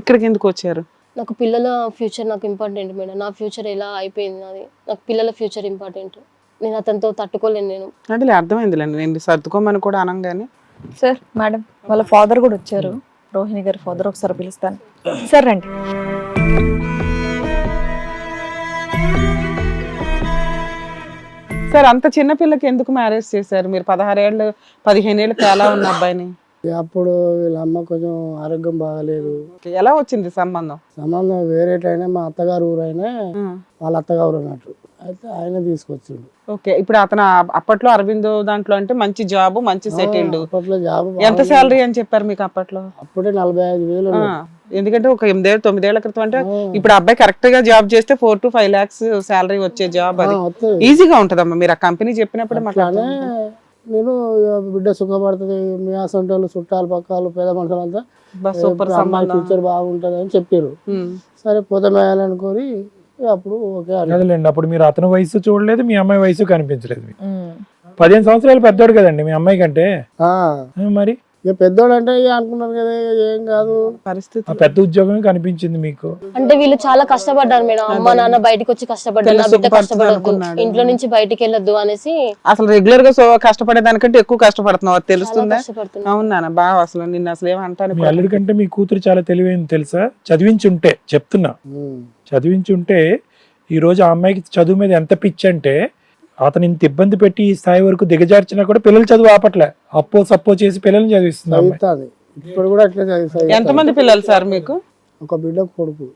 ఇక్కడికి ఎందుకు వచ్చారు? నాకు పిల్లల ఫ్యూచర్ నాకు ఇంపార్టెంట్ మేడం. నా ఫ్యూచర్ ఎలా అయిపోయింది, అది నాకు పిల్లల ఫ్యూచర్ ఇంపార్టెంట్. నేను అతనితో తట్టుకోలేను. నేను అంటే అర్థమైందిలేండి, నేను సర్దుకోమని కూడా అనగానే. సార్ మేడం వాళ్ళ ఫాదర్ కూడా వచ్చారు, రోహిణి గారి ఫాదర్, ఒకసారి పిలుస్తాను సార్, రండి. సార్ అంత చిన్న పిల్లకి ఎందుకు మ్యారేజ్ చేశారు మీరు? 16 ఏళ్ళు 15 ఏళ్ళు తేలా ఉన్న అబ్బాయిని. అప్పుడు వీళ్ళ అమ్మ కొంచెం ఆరోగ్యం బాగాలేదు. ఎలా వచ్చింది సంబంధం? సంబంధం వేరేటైనా మా అత్తగారు ఊరైనా వాళ్ళ అత్తగారు అన్నట్టు, అయితే ఆయన తీసుకొచ్చిండు. ఓకే, ఇప్పుడు అతను అప్పట్లో అరవిందో దాంట్లో అంటే మంచి జాబ్, మంచి సెటిల్డ్. అప్పట్లో జాబ్ ఎంత శాలరీ అని చెప్పారు మీకు అప్పట్లో? అప్పుడే 45,000. ఎందుకంటే ఒక 8 9 ఏళ్ల క్రితం అంటే ఇప్పుడు అబ్బాయి కరెక్ట్ గా జాబ్ చేస్తే 4 to 5 lakhs శాలరీ వచ్చే జాబ్, అది ఈజీగా ఉంటదమ్మా. మీరు ఆ కంపెనీ చెప్పినప్పుడు అట్లానే నేను బిడ్డ సుఖపడుతుంది, మీ అసంటోళ్ళు చుట్టాలు పక్కాలు పేద మనుషులంతా సూపర్ ఫ్యూచర్ బాగుంటది అని చెప్పారు. సరే పోతమేయాలనుకొని అప్పుడు ఓకే అదేలేండి. అప్పుడు మీరు అతని వయసు చూడలేదు, మీ అమ్మాయి వయసు కనిపించలేదు. 15 సంవత్సరాలు పెద్దోడు కదండి మీ అమ్మాయి కంటే. మరి ఇక పెద్దోడు అంటే ఇక అనుకున్నారు కదా ఇక ఏం కాదు. పరిస్థితి ఆ పెద్ద ఉద్యోగమే కనిపించింది మీకు. అంటే వీళ్ళు చాలా కష్టపడ్డారు మేడం. అమ్మ నాన్న బయటకు వచ్చి కష్టపడ్డారు, నా బిడ్డ కష్టపడద్దు, ఇంట్లో నుంచి బయటికి వెళ్ళొద్దు అనేసి అసలు రెగ్యులర్ గా కష్టపడేదానికంటే ఎక్కువ కష్టపడుతున్నావు, అది తెలుస్తుందా? కష్టపడుతున్నారు. అవును నాన్న, బాగా అసలు నిన్ను అసలు ఏమంటాను. మీ అల్లుడి కంటే మీ కూతురు చాలా తెలివైంది తెలుసా? చదివించుంటే చెప్తున్నా, చదివించుంటే ఈ రోజు ఆ అమ్మాయికి చదువు మీద ఎంత పిచ్చి అంటే అతను ఇంత ఇబ్బంది పెట్టి ఈ స్థాయి వరకు దిగజార్చినా కూడా పిల్లలు చదువు ఆపట్లే, అప్పో సప్పో చేసి పిల్లల్ని చదివిస్తుంది అమ్మాయి. చదువుతుంది ఇప్పుడు కూడా అట్లే చదివిస్తుంది. ఎంతమంది పిల్లలు సార్ మీకు? ఒక బిడ్డ కొడుకు.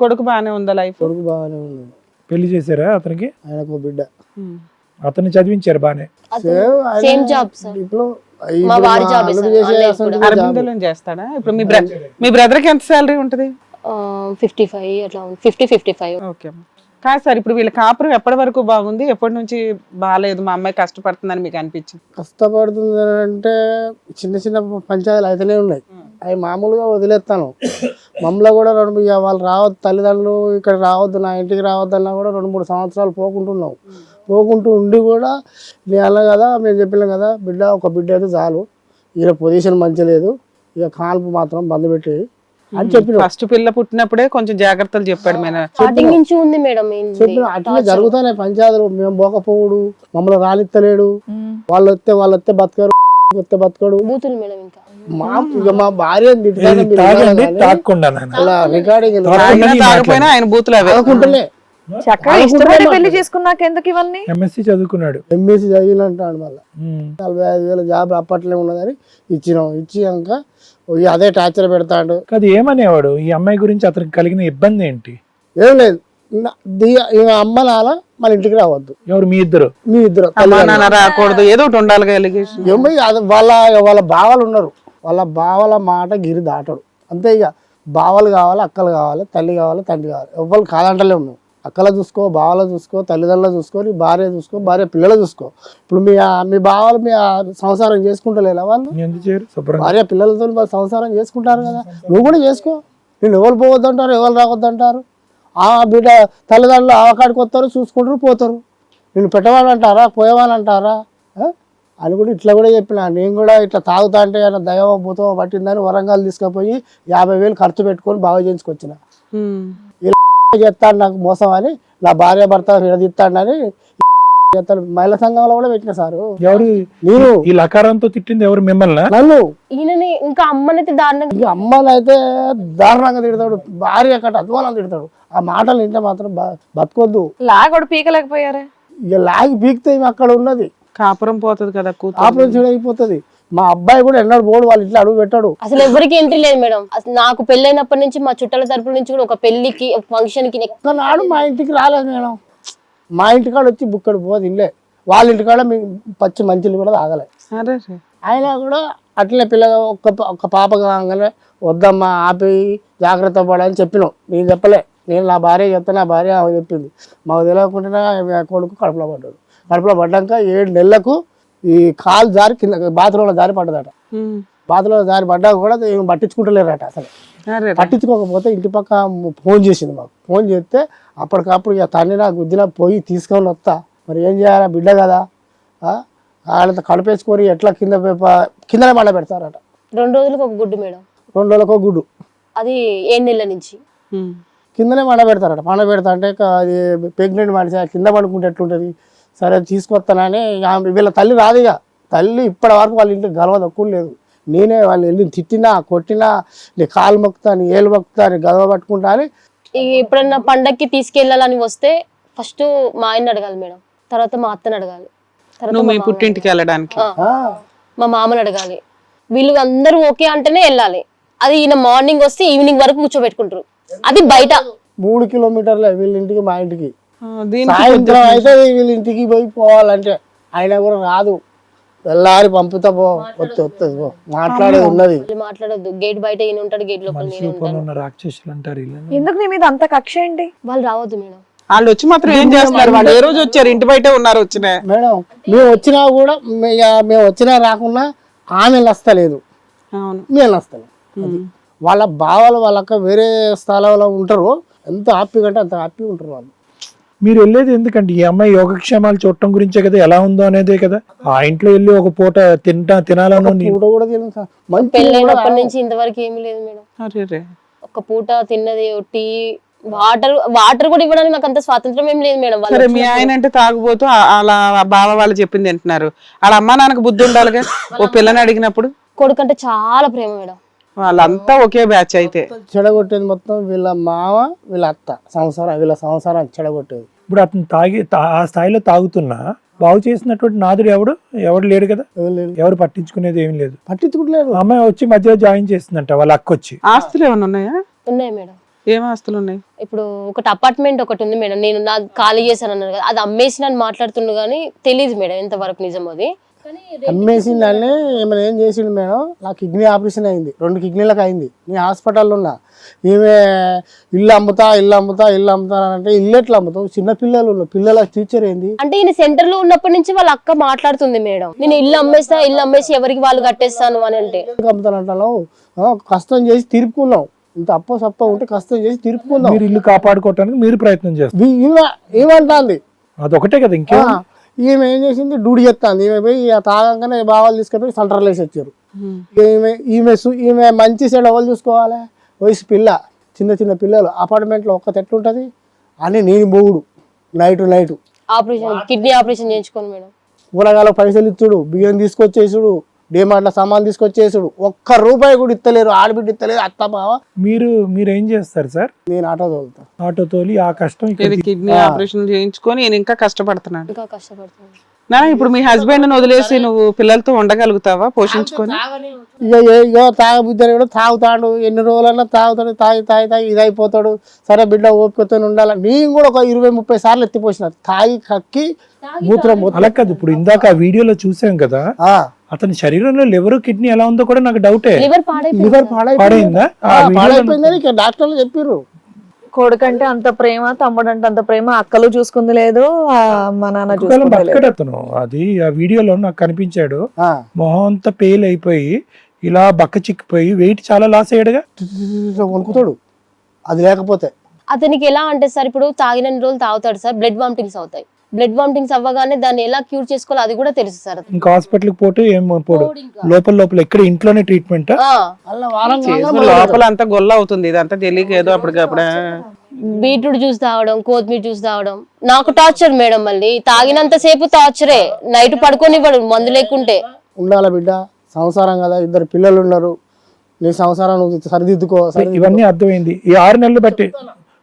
కొడుకు బాగానే ఉందా లైఫ్? కొడుకు బాగానే ఉంది. పెళ్లి చేశారా అతనికి? ఆయనకు ఒక బిడ్డ. అతన్ని చదివించారు బానే. Same job sir. ఇప్పుడు మా వారి జాబ్ అరబిందలో చేస్తాడా? ఇప్పుడు మీ బ్రదర్ కి ఎంత శాలరీ ఉంటది? 55 అట్లా 55. ఓకే. కాదు సార్, ఇప్పుడు వీళ్ళ కాపురం ఎప్పటి వరకు బాగుంది, ఎప్పటి నుంచి బాగాలేదు, మా అమ్మాయి కష్టపడుతుందని మీకు అనిపించింది? కష్టపడుతుంది అంటే చిన్న చిన్న పంచాయతీలు అయితేనే ఉన్నాయి, అవి మామూలుగా వదిలేస్తాను. మమ్మల్ని కూడా వాళ్ళు రావద్దు, తల్లిదండ్రులు ఇక్కడ రావద్దు, నా ఇంటికి రావద్దన్నా కూడా 2-3 సంవత్సరాలు పోకుంటున్నాం. పోకుంటూ ఉండి కూడా నేను అన్నా కదా, మేము చెప్పినాం కదా, బిడ్డ ఒక బిడ్డ అయితే చాలు, ఈయన పొజిషన్ మంచి లేదు, ఇక కాల్పు మాత్రం బంద్ పెట్టి అని చెప్పిన. ఫస్ట్ పిల్ల పుట్టినప్పుడే కొంచెం జాగ్రత్తలు చెప్పాడు. స్టార్టింగ్ నుంచి ఉంది మేడం. చెప్పిన అట్లనే జరుగుతానే పంచాయతీలు. మేము పోకపోవుడు, మమ్మల్ని రానిత్తలేడు, వాళ్ళు వస్తే బతకరు, వస్తే బతకడు. బూతులు మేడం. ఇంకా ఇక మా భార్య రికార్డింగ్ ఆయన బూతులు అనుకుంటలే. చక్కగా ఇష్టపడి పెళ్లి చేసుకున్నాక ఎందుకు ఇవన్నీ? ఎంఎస్సి చదువుకున్నాడు. ఎంఎస్సి చదివినంటాడు. మళ్ళీ 45,000 జాబ్ అప్పట్లో ఉన్నదని ఇచ్చినాం. ఇచ్చినాక అదే టార్చర్ పెడతాడు. అది ఏమనేవాడు? ఈ అమ్మాయి గురించి అతనికి కలిగిన ఇబ్బంది ఏంటి? ఏం లేదు, అమ్మ నాన్న మన ఇంటికి రావద్దు. ఎవరు? మీ ఇద్దరు రాకూడదు, ఏదో ఒకటి ఉండాలి. వాళ్ళ బావలు ఉన్నారు, వాళ్ళ బావల మాట గిరి దాటడు అంతే. ఇక బావలు కావాలి, అక్కలు కావాలి, తల్లి కావాలి, తండ్రి కావాలి, ఎవ్వరు కాదంటలే ఉన్నావు. అక్కల చూసుకో, బావల చూసుకో, తల్లిదండ్రులు చూసుకో, నీ భార్య చూసుకో, భార్య పిల్లలు చూసుకో. ఇప్పుడు మీ బావలు మీ సంసారం చేసుకుంటలేదా? వాళ్ళు భార్య పిల్లలతో సంసారం చేసుకుంటారు కదా, నువ్వు కూడా చేసుకో. నేను ఎవరు పోవద్దంటారు, ఎవరు రావద్దంటారు? ఆ బిడ్డ తల్లిదండ్రులు ఆవకాడికి వస్తారు, చూసుకుంటారు, పోతారు. నేను పెట్టవాలంటారా, పోయేవాళ్ళంటారా అని కూడా ఇట్లా కూడా చెప్పిన. నేను కూడా ఇట్లా తాగుతా అంటే ఆయన దైవ భూతం పట్టిందని వరంగల్ తీసుకుపోయి 50,000 ఖర్చు పెట్టుకొని బాగా చేయించుకొచ్చిన. చెప్తాడు నాకు మోసం అని, నా భార్య భర్త విడదీస్తాడని చెప్తాడు. మహిళా సంఘంలో కూడా పెట్టిన సారు. ఎవరు? నేను. ఈ లకారంతో తిట్టింది ఎవరు? మిమ్మల్ని? నన్ను. ఈయనని ఇంకా అమ్మనైతే దారుణంగా, అమ్మనైతే దారుణంగా తిడతాడు, భార్య కట్ట అధ్వానం తిడతాడు. ఆ మాటలు వింటే మాత్రం బతకొద్దు. లాగోడు పీకలేకపోయారా? ఇక లాగి పీకితే అక్కడ ఉన్నది కాపురం పోతుంది కదా, కాపురం చెడు అయిపోతుంది. మా అబ్బాయి కూడా ఎన్నడూ పోడు, వాళ్ళ ఇంట్లో అడుగు పెట్టాడు. అసలు ఎవరికి ఎంట్రీ లేదు మేడం. నాకు పెళ్ళైనప్పటి నుంచి మా చుట్టాల తరపుల నుంచి కూడా ఒక పెళ్లికి, ఫంక్షన్ కి నాడు మా ఇంటికి రాలేదు మేడం. మా ఇంటికాడ వచ్చి బుక్కడు పోదు ఇల్లే, వాళ్ళ ఇంటికాడ పచ్చి మంచిలు కూడా తాగలే. అయినా కూడా అట్లనే పిల్లగా ఒక్క పాప కాగానే వద్దమ్మా ఆపి జాగ్రత్త పడని చెప్పినాం. నేను చెప్పలే, నేను నా భార్య చెప్తే నా భార్య ఆమె చెప్పింది. మాకు తెలియకుండా కొడుకు కడుపులో పడ్డాడు. కడుపులో పడ్డాక 7 నెలలకు ఈ కాలు జారి కింద బాత్రూంలో జారి పడ్డదట. బాత్రూంలో జారి పడ్డా కూడా ఏమి పట్టించుకుంటలేరట. అసలు పట్టించుకోకపోతే ఇంటి పక్క ఫోన్ చేసింది మాకు. ఫోన్ చేస్తే అప్పటికప్పుడు ఇక తండ్రినా గుద్దినా పోయి తీసుకొని వస్తా, మరి ఏం చేయాలా, బిడ్డ కదా, వాళ్ళతో కడిపేసుకొని ఎట్లా కిందనే పండ పెడతారట. 2 రోజులకు ఒక గుడ్డు మేడం. 2 రోజులకు ఒక గుడ్డు, అది 7 నెలల నుంచి కిందనే పండ పెడతారట. పండ పెడతా అంటే అది ప్రెగ్నెంట్ మనిషి కింద పడుకుంటే ఎట్లుంటుంది. సరే తీసుకొస్తానని వీళ్ళ తల్లి రాదుగా. తల్లి ఇప్పటి వరకు వాళ్ళ ఇంటికి గర్వ తక్కువ లేదు. నేనే వాళ్ళు వెళ్ళి తిట్టినా కొట్టినా, నీ కాలు మొక్కుతా, నీ ఏళ్ళు మొక్కుతా, నీ గర్వ పట్టుకుంటా అని. ఎప్పుడన్నా పండక్కి తీసుకెళ్ళాలని వస్తే ఫస్ట్ మా ఆయన్ని అడగాలి మేడం, తర్వాత మా అత్తని అడగాలి, తర్వాత పుట్టింటికి వెళ్ళడానికి మా మామని అడగాలి. వీళ్ళు అందరూ ఓకే అంటేనే వెళ్ళాలి. అది ఈయన మార్నింగ్ వస్తే ఈవినింగ్ వరకు కూర్చోబెట్టుకుంటారు. అది బయట 3 కిలోమీటర్లే వీళ్ళ ఇంటికి మా ఇంటికి. సాయంత్రం అయితే వీళ్ళ ఇంటికి పోవాలంటే ఆయన కూడా రాదు. తెల్లారి పంపుతా పో, వస్తుంది పో, మాట్లాడేది ఉన్నది. మాట్లాడద్దు, గేట్ బయట ఈయన ఉంటాడు, గేట్ లోపల రాక్షసులు అంటారు. ఎందుకు నీ మీద అంత కక్ష ఏంటి? వాళ్ళు రావద్దు మేడం. వాళ్ళు వచ్చి మాత్రం ఏం చేస్తున్నారు? వాళ్ళు ఏ రోజు వచ్చారు? ఇంటి బయట ఉన్నారు. వచ్చినా మేడం మేము వచ్చినా కూడా మేము వచ్చినా రాకున్నా ఆమె వస్తలేదు, మేము వస్తలేదు. వాళ్ళ బావలు వాళ్ళక్క వేరే స్థలంలో ఉంటారు. ఎంత హ్యాపీగా అంటే అంత హ్యాపీగా ఉంటారు వాళ్ళు. మీరు వెళ్ళేది ఎందుకంటే ఈ అమ్మాయి యోగక్షేమాలు చూడటం గురించే కదా, ఎలా ఉందో అనేదే కదా. ఆ ఇంట్లో వెళ్ళి ఒక పూట తినాలను పూట కూడా తినను సార్. మంచి పెళ్ళైనప్పటి నుంచి ఇంతవరకు ఏమీ లేదు మేడం. అరే ఒక పూట తిన్నది టీ, వాటర్ కూడా ఇవ్వడానికి నాకు అంత స్వాతంత్రం ఏం లేదు మేడం. సరే మీ ఆయన అంటే తాగుబోతూ అలా బావ వాళ్ళు చెప్పింది తింటున్నారు, వాళ్ళ అమ్మా నాన్నకు బుద్ధి ఉండాలిగా ఓ పిల్లని అడిగినప్పుడు. కొడుకంటే చాలా ప్రేమ మేడం. వాళ్ళంతా ఒకే బ్యాచ్ అయితే. చెడగొట్టేది మొత్తం వీళ్ళ మామ వీళ్ళ అత్త వీళ్ళ సంసారాన్ని చెడగొట్టేది. ఇప్పుడు అతను ఆ స్థాయిలో తాగుతున్నా బాగు చేసినటువంటి నాదుడు ఎవడు లేడు కదా, ఎవరు పట్టించుకునేది ఏం లేదు. పట్టించుకుంటలేదు. అమ్మాయి వచ్చి మధ్యలో జాయిన్ చేస్తుందంట వాళ్ళ అక్క వచ్చి. ఆస్తులు ఏమైనా ఉన్నాయా? ఉన్నాయి మేడం. ఏం ఆస్తులు ఉన్నాయి? ఇప్పుడు ఒకటి అపార్ట్మెంట్ ఒకటి ఉంది మేడం, నేను నాకు ఖాళీ చేశాను అన్నారు కదా, అది అమ్మేసి నన్ను మాట్లాడుతుండు కానీ తెలియదు మేడం ఎంతవరకు నిజం అది. అమ్మేసిందని ఏమైనా ఏం చేసిండు మేడం, నా కిడ్నీ ఆపరేషన్ అయింది, 2 కిడ్నీలకు అయింది, నేను హాస్పిటల్లో ఉన్నా. ఈమె ఇల్లు అమ్ముతా అంటే ఇల్లు ఎట్లా అమ్ముతావు, చిన్న పిల్లల టీచర్ ఏంది అంటే ఈయన సెంటర్ లో ఉన్నప్పటి నుంచి వాళ్ళ అక్క మాట్లాడుతుంది మేడం, నేను ఇల్లు అమ్మేసి ఎవరికి వాళ్ళు కట్టేస్తాను అని. అంటే అమ్ముతానంటాను, కష్టం చేసి తీర్పుకున్నాం, ఇంత సప్ప ఉంటే కష్టం చేసి తీర్పుకుందాం. మీరు ఇల్లు కాపాడుకోవటానికి మీరు ప్రయత్నం చేస్తారు. ఏమంటాంది అదొకటే కదా. ఇంకే ఈమె ఏం చేసింది, డ్యూటీ చేస్తాంది. ఈమె పోయి తాగంగానే బావాలు తీసుకుపోయి సెంటర్లో వేసి వచ్చారు. ఈమె మంచి సైడ్ ఎవరు చూసుకోవాలి, వయసు పిల్ల, చిన్న పిల్లలు, అపార్ట్మెంట్లో ఒక్క ఎట్లుంటది అని నేను బోగుడు నైట్ ఆపరేషన్, కిడ్నీ ఆపరేషన్ చేయించుకోను మేడం. కూరగాయలకు పైసలు ఇచ్చుడు, బియ్యం తీసుకొచ్చేసుడు, డిమార్ట్ల సామాన్ తీసుకొచ్చేసుడు, ₹1 కూడా ఇస్తలేరు, ఆడబిడ్డ ఇస్తలేరు, అత్త బావ. మీరు ఏం చేస్తారు సార్? నేను ఆటో తోలుతా. ఆటో తోలి ఆ కష్టం కిడ్నీ ఆపరేషన్ చేయించుకొని నేను ఇంకా కష్టపడుతున్నాను. ఇంకా కష్టపడుతున్నాను. నా ఇప్పుడు మీ హస్బెండ్ వదిలేసి నువ్వు పిల్లలతో ఉండగలుగుతావా పోషించుకొని? ఇక తాగబుద్దని కూడా తాగుతాడు, ఎన్ని రోజులన్నా తాగుతాడు, తాగి ఇది అయిపోతాడు. సరే బిడ్డ ఓపికతో ఉండాలి. నేను కూడా ఒక 20-30 సార్లు ఎత్తిపోసిన, తాగి కక్కి మూత్రం. అలా కాదు, ఇప్పుడు ఇందాక ఆ వీడియోలో చూసాం కదా, అతని శరీరంలో లివర్ కిడ్నీ ఎలా ఉందో కూడా నాకు డౌటే. లివర్ పాడైందా? పాడైపోయిందని డాక్టర్లు చెప్పారు. కొడుకంటే అంత ప్రేమ, తమ్ముడు అంటే అంత ప్రేమ, అక్కలు చూసుకుంది లేదు, మా నాన్న చూసుకుంది. అతను అది ఆ వీడియోలో నాకు కనిపించాడు, మొహం అంతా పేల్ అయిపోయి ఇలా బక్క చిక్కిపోయి వెయిట్ చాలా లాస్ అయ్యాడుగా, వణుకుతాడు అది లేకపోతే. అతనికి ఎలా అంటే సార్, ఇప్పుడు తాగిన రోజులు తాగుతాడు సార్, బ్లడ్ వామిటింగ్స్ అవుతాయి. బ్లడ్ వామిటింగ్స్ అవ్వగానే దాన్ని ఎలా క్యూర్ చేసుకోవాలో అది కూడా తెలుసు సార్. ఇంకా హాస్పిటల్ కి పోతే ఏం పోడు, లోపల ఇక్కడ ఇంట్లోనే ట్రీట్మెంట్. లోపల అంతా గొల్ల అవుతుంది, ఇదంతా తెలియక ఏదో అప్పటికప్పుడే. బీట్రూట్ జ్యూస్ తాగడం, కొత్తిమీర జ్యూస్ తాగడం నాకు టార్చర్ మేడం. మళ్ళీ తాగినంత సేపు టార్చరే, నైట్ పడుకోనివ్వడు మందు లేకుంటే. ఉండాల బిడ్డ, సంసారం కదా, 2 పిల్లలు ఉన్నారు, నీ సంసారం సరిదిద్దుకో. ఇవన్నీ అర్థమైంది. ఈ 6 నెలలు బట్టి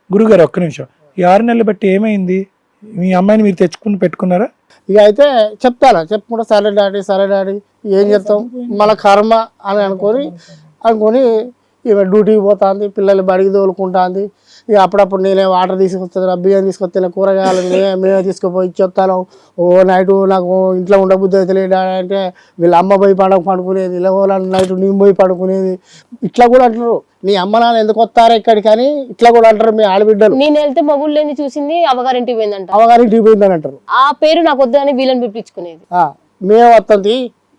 గురుగారు ఒక్క నిమిషం, ఈ 6 నెలలు బట్టి ఏమైంది? మీ అమ్మాయిని మీరు తెచ్చుకుని పెట్టుకున్నారా? ఇక అయితే చెప్పుకుంటా సరే డాడీ ఏం చేస్తాం, మన కర్మ అని అనుకొని ఇక డ్యూటీకి పోతుంది, పిల్లలు బడికి తోలుకుంటుంది. ఇక అప్పుడప్పుడు నేనే వాటర్ తీసుకొస్తాను, బియ్యం తీసుకొస్తాను, కూరగాయలు మేమే తీసుకుపోయి ఇచ్చేస్తాను. నైట్ నాకు ఇంట్లో ఉండబుద్ధి అయితే అంటే వీళ్ళ అమ్మ పోయి పడుకునేది, ఇలా నైట్ నేను పోయి పడుకునేది. ఇట్లా కూడా అంటారు, నీ అమ్మ నాన్న ఎందుకు వస్తారా ఇక్కడికి అని ఇట్లా కూడా అంటారు మీ ఆడబిడ్డలు. నేను వెళ్తే మగుళ్ళు లేని చూసింది అవ్వగారింటికి పోయిందంట, అవ్వగారింటికి పోయిందని అంటారు. ఆ పేరు నాకు వద్దని వీళ్ళని పిలిపించుకునేది. మేము వస్తుంది,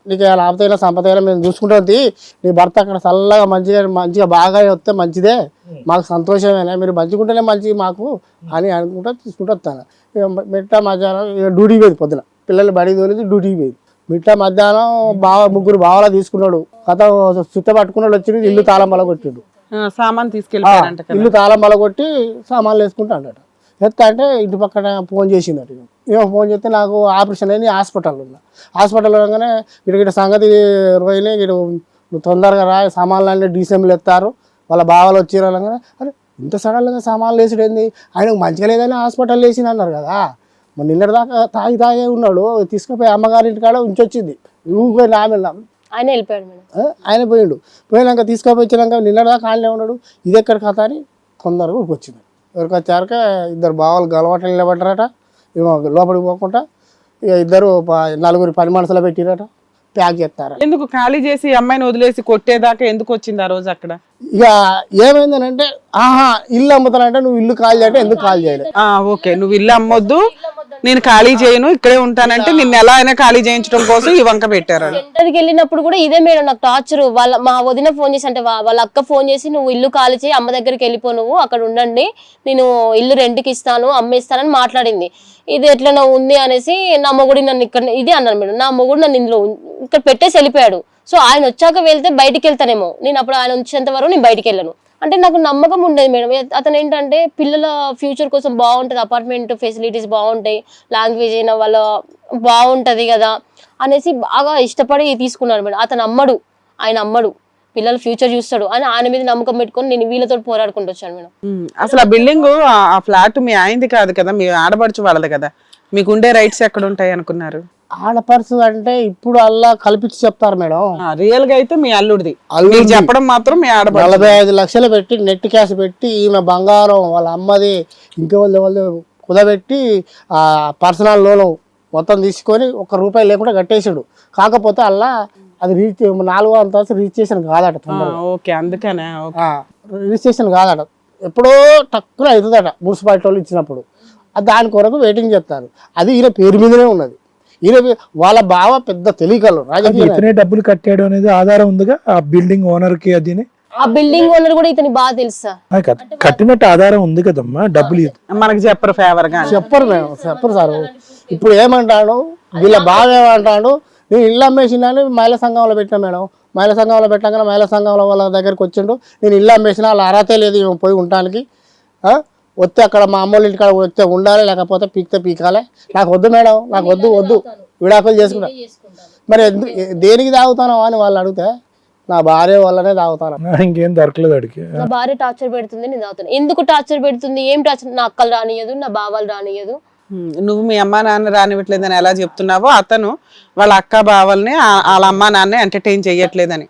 నీకు లాభతైనా సంపదైనా మేము చూసుకుంటుంది, నీ భర్త అక్కడ చల్లగా మంచిగా బాగా వస్తే మంచిదే, మాకు సంతోషమేనా, మీరు మంచిగుంటేనే మంచిది మాకు అని అనుకుంటా తీసుకుంటూ వస్తాను. ఇక మిట్ట మధ్యాహ్నం ఇక డ్యూటీకి పోయింది, పొద్దున పిల్లలు బడికి తోలింది, డ్యూటీకి పోయింది. మిట్ట మధ్యాహ్నం 3 బావలా తీసుకున్నాడు, కథ చుట్ట పట్టుకున్నాడు, వచ్చి ఇల్లు తాళం బల కొట్టిండు, సామాన్ తీసుకెళ్ళి ఇల్లు తాళం బల కొట్టి సామాన్లు వేసుకుంటా అన్నట. ఎత్తా అంటే ఇంటి పక్కన ఫోన్ చేసిందట. ఏమో ఫోన్ చేస్తే నాకు ఆపరేషన్ అయింది, హాస్పిటల్లో ఉన్నా. హాస్పిటల్లో ఉండగానే ఇటు సంగతి రోయిలే, ఇటు తొందరగా రా, సామాన్లు అన్నీ డీసెంబుల్ ఎత్తారు, వాళ్ళ బావలు వచ్చారు అనగానే, అరే ఇంత సడన్గా సామాన్లు వేసుడేంది, ఆయనకు మంచిగా లేదని హాస్పిటల్ వేసింది అన్నారు కదా. మరి నిన్నటిదాకా తాగే ఉన్నాడు, తీసుకుపోయి అమ్మగారి ఇంటికాడ ఉంచొచ్చింది, ఊరిపోయి ఆమె ఆయన వెళ్ళిపోయాడు మేడం. ఆయన పోయినాక తీసుకుపోయి వచ్చినాక నిన్నటిదాకా ఆయనే ఉన్నాడు. ఇది ఎక్కడ కథ అని తొందరగా ఊరికొచ్చింది. ఊరికి వచ్చాక 2 బావలు గలవాటలు నిలబడ్డారట, లోపలికి పోకుండా. ఇక 4 పని మనుషులు పెట్టిరట, ప్యాక్ చేస్తారట. ఎందుకు ఖాళీ చేసి అమ్మాయిని వదిలేసి కొట్టేదాకా ఎందుకు వచ్చింది ఆ రోజు అక్కడ? ఇక ఏమైందనంటే ఆహా ఇల్లు అమ్ముతానంటే నువ్వు ఇల్లు ఖాళీ చేయంటే ఎందుకు ఖాళీ చేయలేదు. ఓకే, నువ్వు ఇల్లు అమ్మొద్దు, నేను ఖాళీ చేయను, ఇక్కడే ఉంటానంటే నిన్ను ఎలా అయినా ఖాళీ చేయించడం కోసం ఈ వంక పెట్టారు. సెంటర్కి వెళ్ళినప్పుడు కూడా ఇదే మేడం నాకు టార్చర్. మా వదిన ఫోన్ చేసి అంటే వాళ్ళ అక్క ఫోన్ చేసి నువ్వు ఇల్లు ఖాళీ చేయి, అమ్మ దగ్గరికి వెళ్ళిపో, నువ్వు అక్కడ ఉండండి, నేను ఇల్లు రెంట్కి ఇస్తాను, అమ్మేస్తానని మాట్లాడింది. ఇది ఎట్లా ఉంది అనేసి నా మొగుడు నన్ను ఇక్కడ ఇది అన్నాను మేడం. నా మొగుడు నన్ను ఇందులో ఇక్కడ పెట్టేసి వెళ్ళిపోయాడు. సో ఆయన వచ్చాక వెళ్తే బయటికి వెళ్తానేమో, నేను అప్పుడు ఆయన వచ్చేంత వరకు నేను బయటికి వెళ్ళను అంటే నాకు నమ్మకం ఉండేది మేడం. అతను ఏంటంటే పిల్లల ఫ్యూచర్ కోసం బాగుంటుంది, అపార్ట్మెంట్ ఫెసిలిటీస్ బాగుంటాయి, లాంగ్వేజ్ అయినా వాళ్ళ బాగుంటది కదా అనేసి బాగా ఇష్టపడి తీసుకున్నాను మేడం. అతను ఆయన అమ్మడు, పిల్లల ఫ్యూచర్ చూస్తాడు అని ఆయన మీద నమ్మకం పెట్టుకొని నేను వీళ్ళతో పోరాడుకుంటూ వచ్చాను మేడం. అసలు ఆ బిల్డింగ్ ఆ ఫ్లాట్ మీ ఆయనది కాదు కదా, మీ ఆడపడుచు వాళ్ళది కదా, మీకు ఉండే రైట్స్ ఎక్కడ ఉంటాయి అనుకున్నారు? ఆడపడుచు అంటే ఇప్పుడు అలా కల్పించి చెప్తారు మేడం. రియల్ గా అయితే మీ అల్లుడిది, చెప్పడం మాత్రం మీ ఆడపడుచు. 45 లక్షలు పెట్టి నెట్ క్యాష్ పెట్టి ఈమె బంగారం వాళ్ళ అమ్మది ఇంకా వాళ్ళు కుదబెట్టి ఆ పర్సనల్ లోన్ మొత్తం తీసుకొని ₹1 లేకుండా కట్టేసాడు. కాకపోతే అలా అది 4వ అంతస్తు రిజిస్ట్రేషన్ కాదట. ఓకే, అందుకనే రిజిస్ట్రేషన్ కాదట, ఎప్పుడో తక్కువ అవుతుందట మున్సిపాలిటీ వాళ్ళు ఇచ్చినప్పుడు. దాని కొరకు వెయిటింగ్ చేస్తారు. అది ఈయన పేరు మీదనే ఉన్నది. ఈయన వాళ్ళ బావ పెద్ద తెలియకలు రాజకీయ డబ్బులు కట్టాడు అనేది ఆధారం ఉందిగా ఆ బిల్డింగ్ ఓనర్ కి. అది ఆ బిల్డింగ్ ఓనర్ కూడా ఇతని బాగా తెలుసా, కట్టినట్టు ఆధారం ఉంది కదమ్మా. డబ్బులు మనకి చెప్పరు, ఫేవర్ గా చెప్పరు మేడం, చెప్పరు సార్. ఇప్పుడు ఏమంటాడు వీళ్ళ బావ ఏమంటాడు, నేను ఇల్లు అమ్మేసినాను మహిళా సంఘంలో పెట్టినా మేడం. మహిళా సంఘంలో పెట్టగానే మహిళా సంఘంలో వాళ్ళ దగ్గరికి వచ్చిండు, నేను ఇల్లు అమ్మేసిన వాళ్ళ అర్హతే లేదు పోయి ఉండటానికి, వస్తే అక్కడ మా అమ్మోళ్ళ ఇంటికాడ వస్తే ఉండాలి, లేకపోతే పీకితే పీకాలి, నాకు వద్దు మేడం, నాకు వద్దు విడాకులు చేసుకుంటా. మరి దేనికి తాగుతానో అని వాళ్ళు అడిగితే నా భార్య వల్లనే తాగుతాను, ఇంకేం దొరకలేదు అడిగి. నా భార్య టార్చర్ పెడుతుంది, నేను తాగుతాను. ఎందుకు టార్చర్ పెడుతుంది, ఏం టార్చర్? నా అక్కలు రానియదు, నా బావాలు రానియదు. నువ్వు మీ అమ్మా నాన్న రానివ్వట్లేదని ఎలా చెప్తున్నావో, అతను వాళ్ళ అక్క బావల్ని వాళ్ళ అమ్మా నాన్న ఎంటర్టైన్ చెయ్యట్లేదని.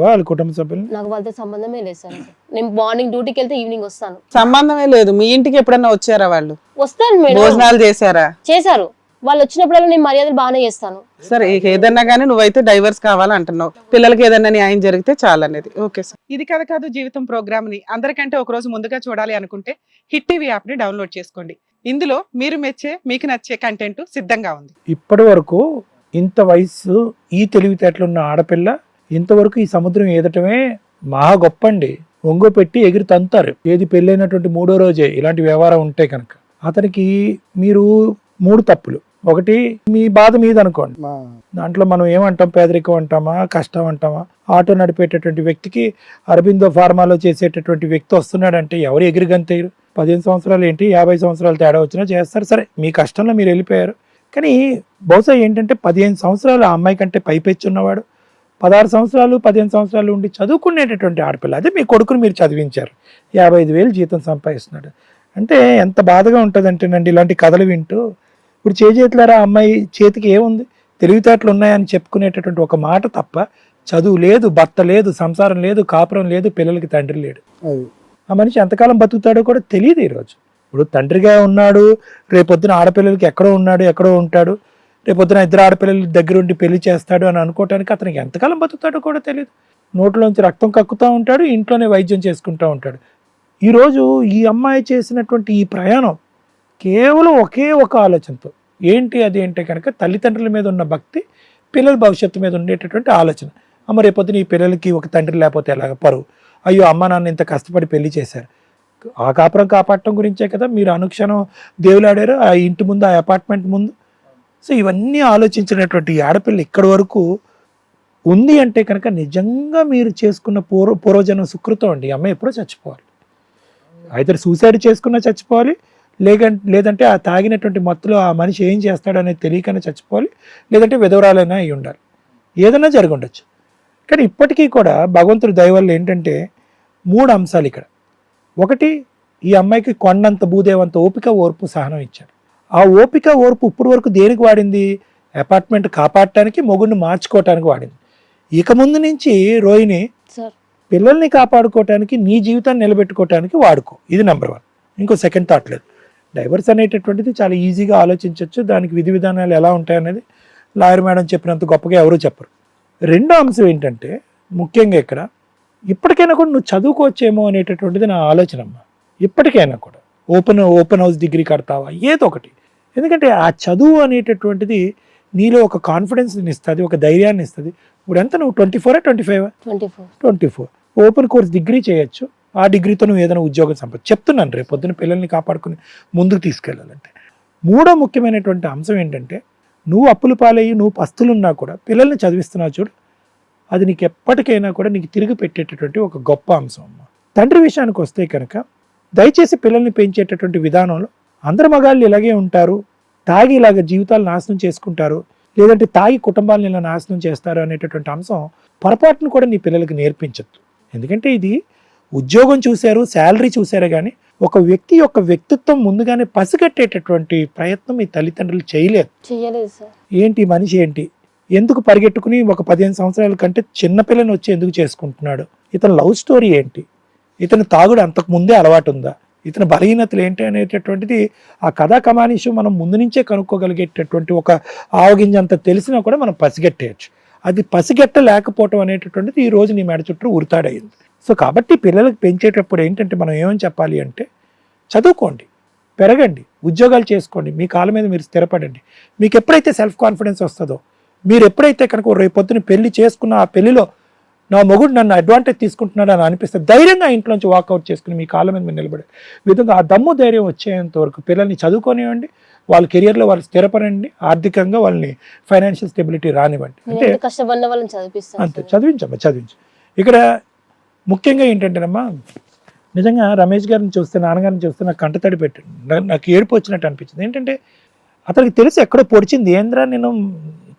వాళ్ళ కుటుంబ సభ్యులు నాకు వాళ్ళతో సంబంధమే లేదు సార్. నేను మార్నింగ్ డ్యూటీకి వెళ్తే ఈవినింగ్ వస్తాను. సంబంధమే లేదు. మీ ఇంటికి ఎప్పుడన్నా వచ్చారా వాళ్ళు? వస్తాను మేడం. భోజనాలు చేశారా? చేశారు. వాళ్ళు వచ్చినప్పుడల్లా నేను మర్యాదలు బాగానే చేస్తాను. సరే, ఏదన్నా కానీ నువ్వైతే డైవర్స్ కావాలంటున్నావు, పిల్లలకి ఏదన్నా న్యాయం జరిగితే చాలనేది. Okay sir. ఇది కథ కాదు జీవితం ప్రోగ్రామ్ ని అందరికంటే ఒక రోజు ముందుగా చూడాలి అనుకుంటే హిట్ టీవీ యాప్ ని డౌన్లోడ్ చేసుకోండి. ఇందులో మీరు మెచ్చే, మీకు నచ్చే కంటెంట్ సిద్ధంగా ఉంది. ఇప్పటి వరకు ఇంత వయసు, ఈ తెలివితేటలు ఉన్న ఆడపిల్ల ఇంతవరకు ఈ సముద్రం ఏదటమే మహా గొప్ప అండి. ఒంగో పెట్టి ఎగిరి తంతారు. ఏది పెళ్ళైనటువంటి 3వ రోజే ఇలాంటి వ్యవహారం ఉంటే కనుక అతనికి మీరు 3 తప్పులు. ఒకటి, మీ బాధ మీద అనుకోండి. దాంట్లో మనం ఏమంటాం, పేదరికం అంటామా, కష్టం అంటామా? ఆటో నడిపేటటువంటి వ్యక్తికి అరబిందో ఫార్మాలో చేసేటటువంటి వ్యక్తి వస్తున్నాడంటే ఎవరు ఎగిరిగంతేరు? 15 సంవత్సరాలు ఏంటి, 50 సంవత్సరాలు తేడా వచ్చినా చేస్తారు. సరే, మీ కష్టంలో మీరు వెళ్ళిపోయారు. కానీ బహుశా ఏంటంటే 15 సంవత్సరాలు ఆ అమ్మాయి కంటే పైపెచ్చి ఉన్నవాడు, 16 సంవత్సరాలు 15 సంవత్సరాలు ఉండి చదువుకునేటటువంటి ఆడపిల్ల, అదే మీ కొడుకుని మీరు చదివించారు, 55,000 జీతం సంపాదిస్తున్నాడు అంటే ఎంత బాధగా ఉంటుందంటేనండి ఇలాంటి కథలు వింటూ. ఇప్పుడు చేతులారా అమ్మాయి చేతికి ఏముంది, తెలివితేటలు ఉన్నాయని చెప్పుకునేటటువంటి ఒక మాట తప్ప చదువు లేదు, భర్త లేదు, సంసారం లేదు, కాపురం లేదు, పిల్లలకి తండ్రి లేడు. ఆ మనిషి ఎంతకాలం బతుకుతాడో కూడా తెలియదు ఈరోజు. ఇప్పుడు తండ్రిగా ఉన్నాడు, రేపొద్దున ఆడపిల్లలకి ఎక్కడో ఉన్నాడు, ఎక్కడో ఉంటాడు, రేపొద్దున 2 ఆడపిల్లల దగ్గర ఉండి పెళ్లి చేస్తాడు అని అనుకోవటానికి అతనికి ఎంతకాలం బతుకుతాడో కూడా తెలియదు. నోట్లోంచి రక్తం కక్కుతూ ఉంటాడు, ఇంట్లోనే వైద్యం చేసుకుంటూ ఉంటాడు. ఈరోజు ఈ అమ్మాయి చేసినటువంటి ఈ ప్రయాణం కేవలం ఒకే ఒక ఆలోచనతో. ఏంటి అది అంటే కనుక తల్లిదండ్రుల మీద ఉన్న భక్తి, పిల్లల భవిష్యత్తు మీద ఉండేటటువంటి ఆలోచన. అమ్మ రేపొద్దున ఈ పిల్లలకి ఒక తండ్రి లేకపోతే ఎలాగ పరువు, అయ్యో అమ్మ నాన్న ఇంత కష్టపడి పెళ్లి చేశారు, ఆ కాపురం కాపాడటం గురించే కదా మీరు అనుక్షణం దేవులాడారు ఆ ఇంటి ముందు, ఆ అపార్ట్మెంట్ ముందు. సో ఇవన్నీ ఆలోచించినటువంటి ఆడపిల్ల ఇక్కడి వరకు ఉంది అంటే కనుక నిజంగా మీరు చేసుకున్న పూర్వజన్మ సుకృతం అండి. ఈ అమ్మాయి ఎప్పుడో చచ్చిపోవాలి, అయితే సూసైడ్ చేసుకున్నా చచ్చిపోవాలి, లేదంటే ఆ తాగినటువంటి మత్తులో ఆ మనిషి ఏం చేస్తాడనేది తెలియకనే చచ్చిపోవాలి, లేదంటే విధవరాలైనా అయి ఉండాలి, ఏదైనా జరిగి ఉండొచ్చు. కానీ ఇప్పటికీ కూడా భగవంతుడి దయ వల్ల ఏంటంటే 3 అంశాలు ఇక్కడ. ఒకటి, ఈ అమ్మాయికి కొండంత భూదేవంత ఓపిక, ఓర్పు, సహనం ఇచ్చాడు. ఆ ఓపిక, ఓర్పు ఇప్పుడు వరకు దేనికి వాడింది? అపార్ట్మెంట్ కాపాడటానికి, మొగుడిని మార్చుకోవటానికి వాడింది. ఇక ముందు నుంచి రోహిణి పిల్లల్ని కాపాడుకోవటానికి, నీ జీవితాన్ని నిలబెట్టుకోవటానికి వాడుకో. ఇది నెంబర్ 1. ఇంకో సెకండ్ థాట్ లేదు. డైవర్స్ అనేటటువంటిది చాలా ఈజీగా ఆలోచించవచ్చు, దానికి విధి విధానాలు ఎలా ఉంటాయనేది లాయర్ మేడం చెప్పినంత గొప్పగా ఎవరూ చెప్పరు. రెండో అంశం ఏంటంటే ముఖ్యంగా ఇక్కడ ఇప్పటికైనా కూడా నువ్వు చదువుకోవచ్చేమో అనేటటువంటిది నా ఆలోచన అమ్మా. ఇప్పటికైనా కూడా ఓపెన్ హౌస్ డిగ్రీ కడతావా, ఏదో ఒకటి. ఎందుకంటే ఆ చదువు అనేటటువంటిది నీలో ఒక కాన్ఫిడెన్స్ని ఇస్తుంది, ఒక ధైర్యాన్ని ఇస్తుంది. ఇప్పుడు ఎంత నువ్వు 24 25 24 ఓపెన్ కోర్స్ డిగ్రీ చేయొచ్చు. ఆ డిగ్రీతో నువ్వు ఏదైనా ఉద్యోగం చెప్తున్నాను రేపు పొద్దున పిల్లల్ని కాపాడుకుని ముందుకు తీసుకెళ్ళాలంటే. మూడో ముఖ్యమైనటువంటి అంశం ఏంటంటే, నువ్వు అప్పులు పాలయ్యి నువ్వు పస్తులున్నా కూడా పిల్లల్ని చదివిస్తున్నావు చూడు, అది నీకు ఎప్పటికైనా కూడా నీకు తిరిగి పెట్టేటటువంటి ఒక గొప్ప అంశం అమ్మ. తండ్రి విషయానికి వస్తే కనుక దయచేసి పిల్లల్ని పెంచేటటువంటి విధానంలో అందరు మగాళ్ళు ఇలాగే ఉంటారు, తాగి ఇలాగ జీవితాలు నాశనం చేసుకుంటారు, లేదంటే తాగి కుటుంబాలను ఇలా నాశనం చేస్తారు అనేటటువంటి అంశం పొరపాటును కూడా నీ పిల్లలకి నేర్పించద్దు. ఎందుకంటే ఇది ఉద్యోగం చూశారు, శాలరీ చూశారు, కానీ ఒక వ్యక్తి యొక్క వ్యక్తిత్వం ముందుగానే పసిగట్టేటటువంటి ప్రయత్నం ఈ తల్లిదండ్రులు చేయలేదు సార్. ఏంటి మనిషి ఏంటి, ఎందుకు పరిగెట్టుకుని ఒక 15 సంవత్సరాల కంటే చిన్నపిల్లని వచ్చి ఎందుకు చేసుకుంటున్నాడు, ఇతని లవ్ స్టోరీ ఏంటి, ఇతని తాగుడు అంతకు ముందే అలవాటు ఉందా, ఇతని బలహీనతలు ఏంటి అనేటటువంటిది ఆ కథా కమానిషు మనం ముందు నుంచే కనుక్కోగలిగేటటువంటి ఒక ఆవగింజ అంత తెలిసినా కూడా మనం పసిగట్టేయచ్చు. అది పసిగట్టలేకపోవటం అనేటటువంటిది ఈ రోజు నీ మెడ చుట్టూ ఉరితాడయింది. సో కాబట్టి పిల్లలకు పెంచేటప్పుడు ఏంటంటే మనం ఏమని చెప్పాలి అంటే, చదువుకోండి, పెరగండి, ఉద్యోగాలు చేసుకోండి, మీ కాళ్ళ మీద మీరు స్థిరపడండి. మీకు ఎప్పుడైతే సెల్ఫ్ కాన్ఫిడెన్స్ వస్తుందో, మీరు ఎప్పుడైతే కనుక రేపు పొద్దున పెళ్లి చేసుకున్న ఆ పెళ్లిలో నా మొగుడు నన్ను అడ్వాంటేజ్ తీసుకుంటున్నాడు అని అనిపిస్తే ధైర్యంగా ఇంట్లోంచి వాకౌట్ చేసుకుని మీ కాళ్ళ మీద మీరు నిలబడే విధంగా ఆ దమ్ము ధైర్యం వచ్చేంత వరకు పిల్లల్ని చదువుకోనివ్వండి, వాళ్ళ కెరియర్లో వాళ్ళు స్థిరపడండి, ఆర్థికంగా వాళ్ళని ఫైనాన్షియల్ స్టెబిలిటీ రానివ్వండి. అంటే కష్టపడిన వాళ్ళని చదివిస్తాను. అంతే, చదివించు. ఇక్కడ ముఖ్యంగా ఏంటంటేనమ్మా, నిజంగా రమేష్ గారిని చూస్తే, నాన్నగారిని చూస్తే నాకు కంటతడి పెట్టండి, నాకు ఏడుపు వచ్చినట్టు అనిపించింది. ఏంటంటే అతనికి తెలిసి ఎక్కడో పొడిచింది, ఏంద్రా నేను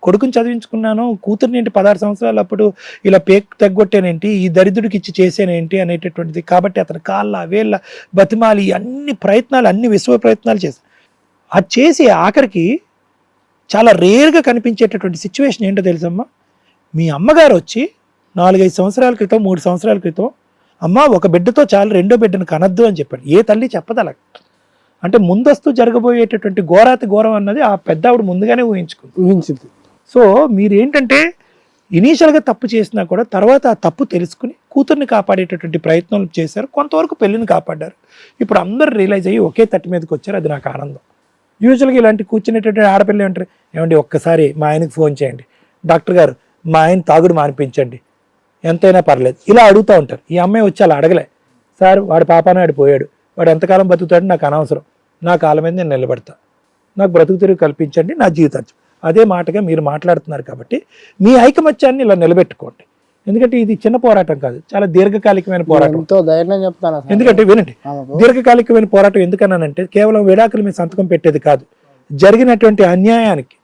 కొడుకుని చదివించుకున్నాను, కూతుర్ని ఏంటి 16 సంవత్సరాలు అప్పుడు ఇలా పేక్ తగ్గొట్టేనేంటి, ఈ దరిద్రుడికి ఇచ్చి చేసేనేంటి అనేటటువంటిది. కాబట్టి అతని కాళ్ళ వేళ్ళ బతిమాలి అన్ని ప్రయత్నాలు, అన్ని విశ్వ ప్రయత్నాలు చేశాను. అది చేసి ఆఖరికి చాలా రేర్గా కనిపించేటటువంటి సిచ్యువేషన్ ఏంటో తెలుసమ్మా, మీ అమ్మగారు వచ్చి 4-5 సంవత్సరాల క్రితం 3 సంవత్సరాల క్రితం, అమ్మ ఒక బిడ్డతో చాలు, రెండో బిడ్డను కనద్దు అని చెప్పాడు. ఏ తల్లి చెప్పదు అలా. అంటే ముందస్తు జరగబోయేటటువంటి ఘోరాతి ఘోరం అన్నది ఆ పెద్ద ఆవిడ ముందుగానే ఊహించింది. సో మీరేంటంటే ఇనీషియల్గా తప్పు చేసినా కూడా తర్వాత ఆ తప్పు తెలుసుకుని కూతుర్ని కాపాడేటటువంటి ప్రయత్నాలు చేశారు, కొంతవరకు పెళ్ళిని కాపాడారు. ఇప్పుడు అందరూ రియలైజ్ అయ్యి ఒకే తట్టు మీదకి వచ్చారు, అది నాకు ఆనందం. యూజువల్గా ఇలాంటి కూర్చునేటటువంటి ఆడపిల్ల ఏమంటారు, ఏమండి ఒక్కసారి మా ఆయనకి ఫోన్ చేయండి, డాక్టర్ గారు మా ఆయన తాగుడు మానిపించండి, ఎంతైనా పర్లేదు, ఇలా అడుగుతూ ఉంటారు. ఈ అమ్మాయి వచ్చి అలా అడగలే, సార్ వాడి పాపాన వాడు పోయాడు, వాడు ఎంతకాలం బతుకుతాడు నాకు అనవసరం, నా కాళ్ళ మీద నేను నిలబడతా, నాకు బ్రతుకు తిరిగి కల్పించండి, నా జీవితాంతం. అదే మాటగా మీరు మాట్లాడుతున్నారు. కాబట్టి మీ ఐకమత్యాన్ని ఇలా నిలబెట్టుకోండి. ఎందుకంటే ఇది చిన్న పోరాటం కాదు, చాలా దీర్ఘకాలికమైన పోరాటం. ఎందుకంటే వినండి, దీర్ఘకాలికమైన పోరాటం ఎందుకన్నానంటే కేవలం విడాకుల మీద సంతకం పెట్టేది కాదు, జరిగినటువంటి అన్యాయానికి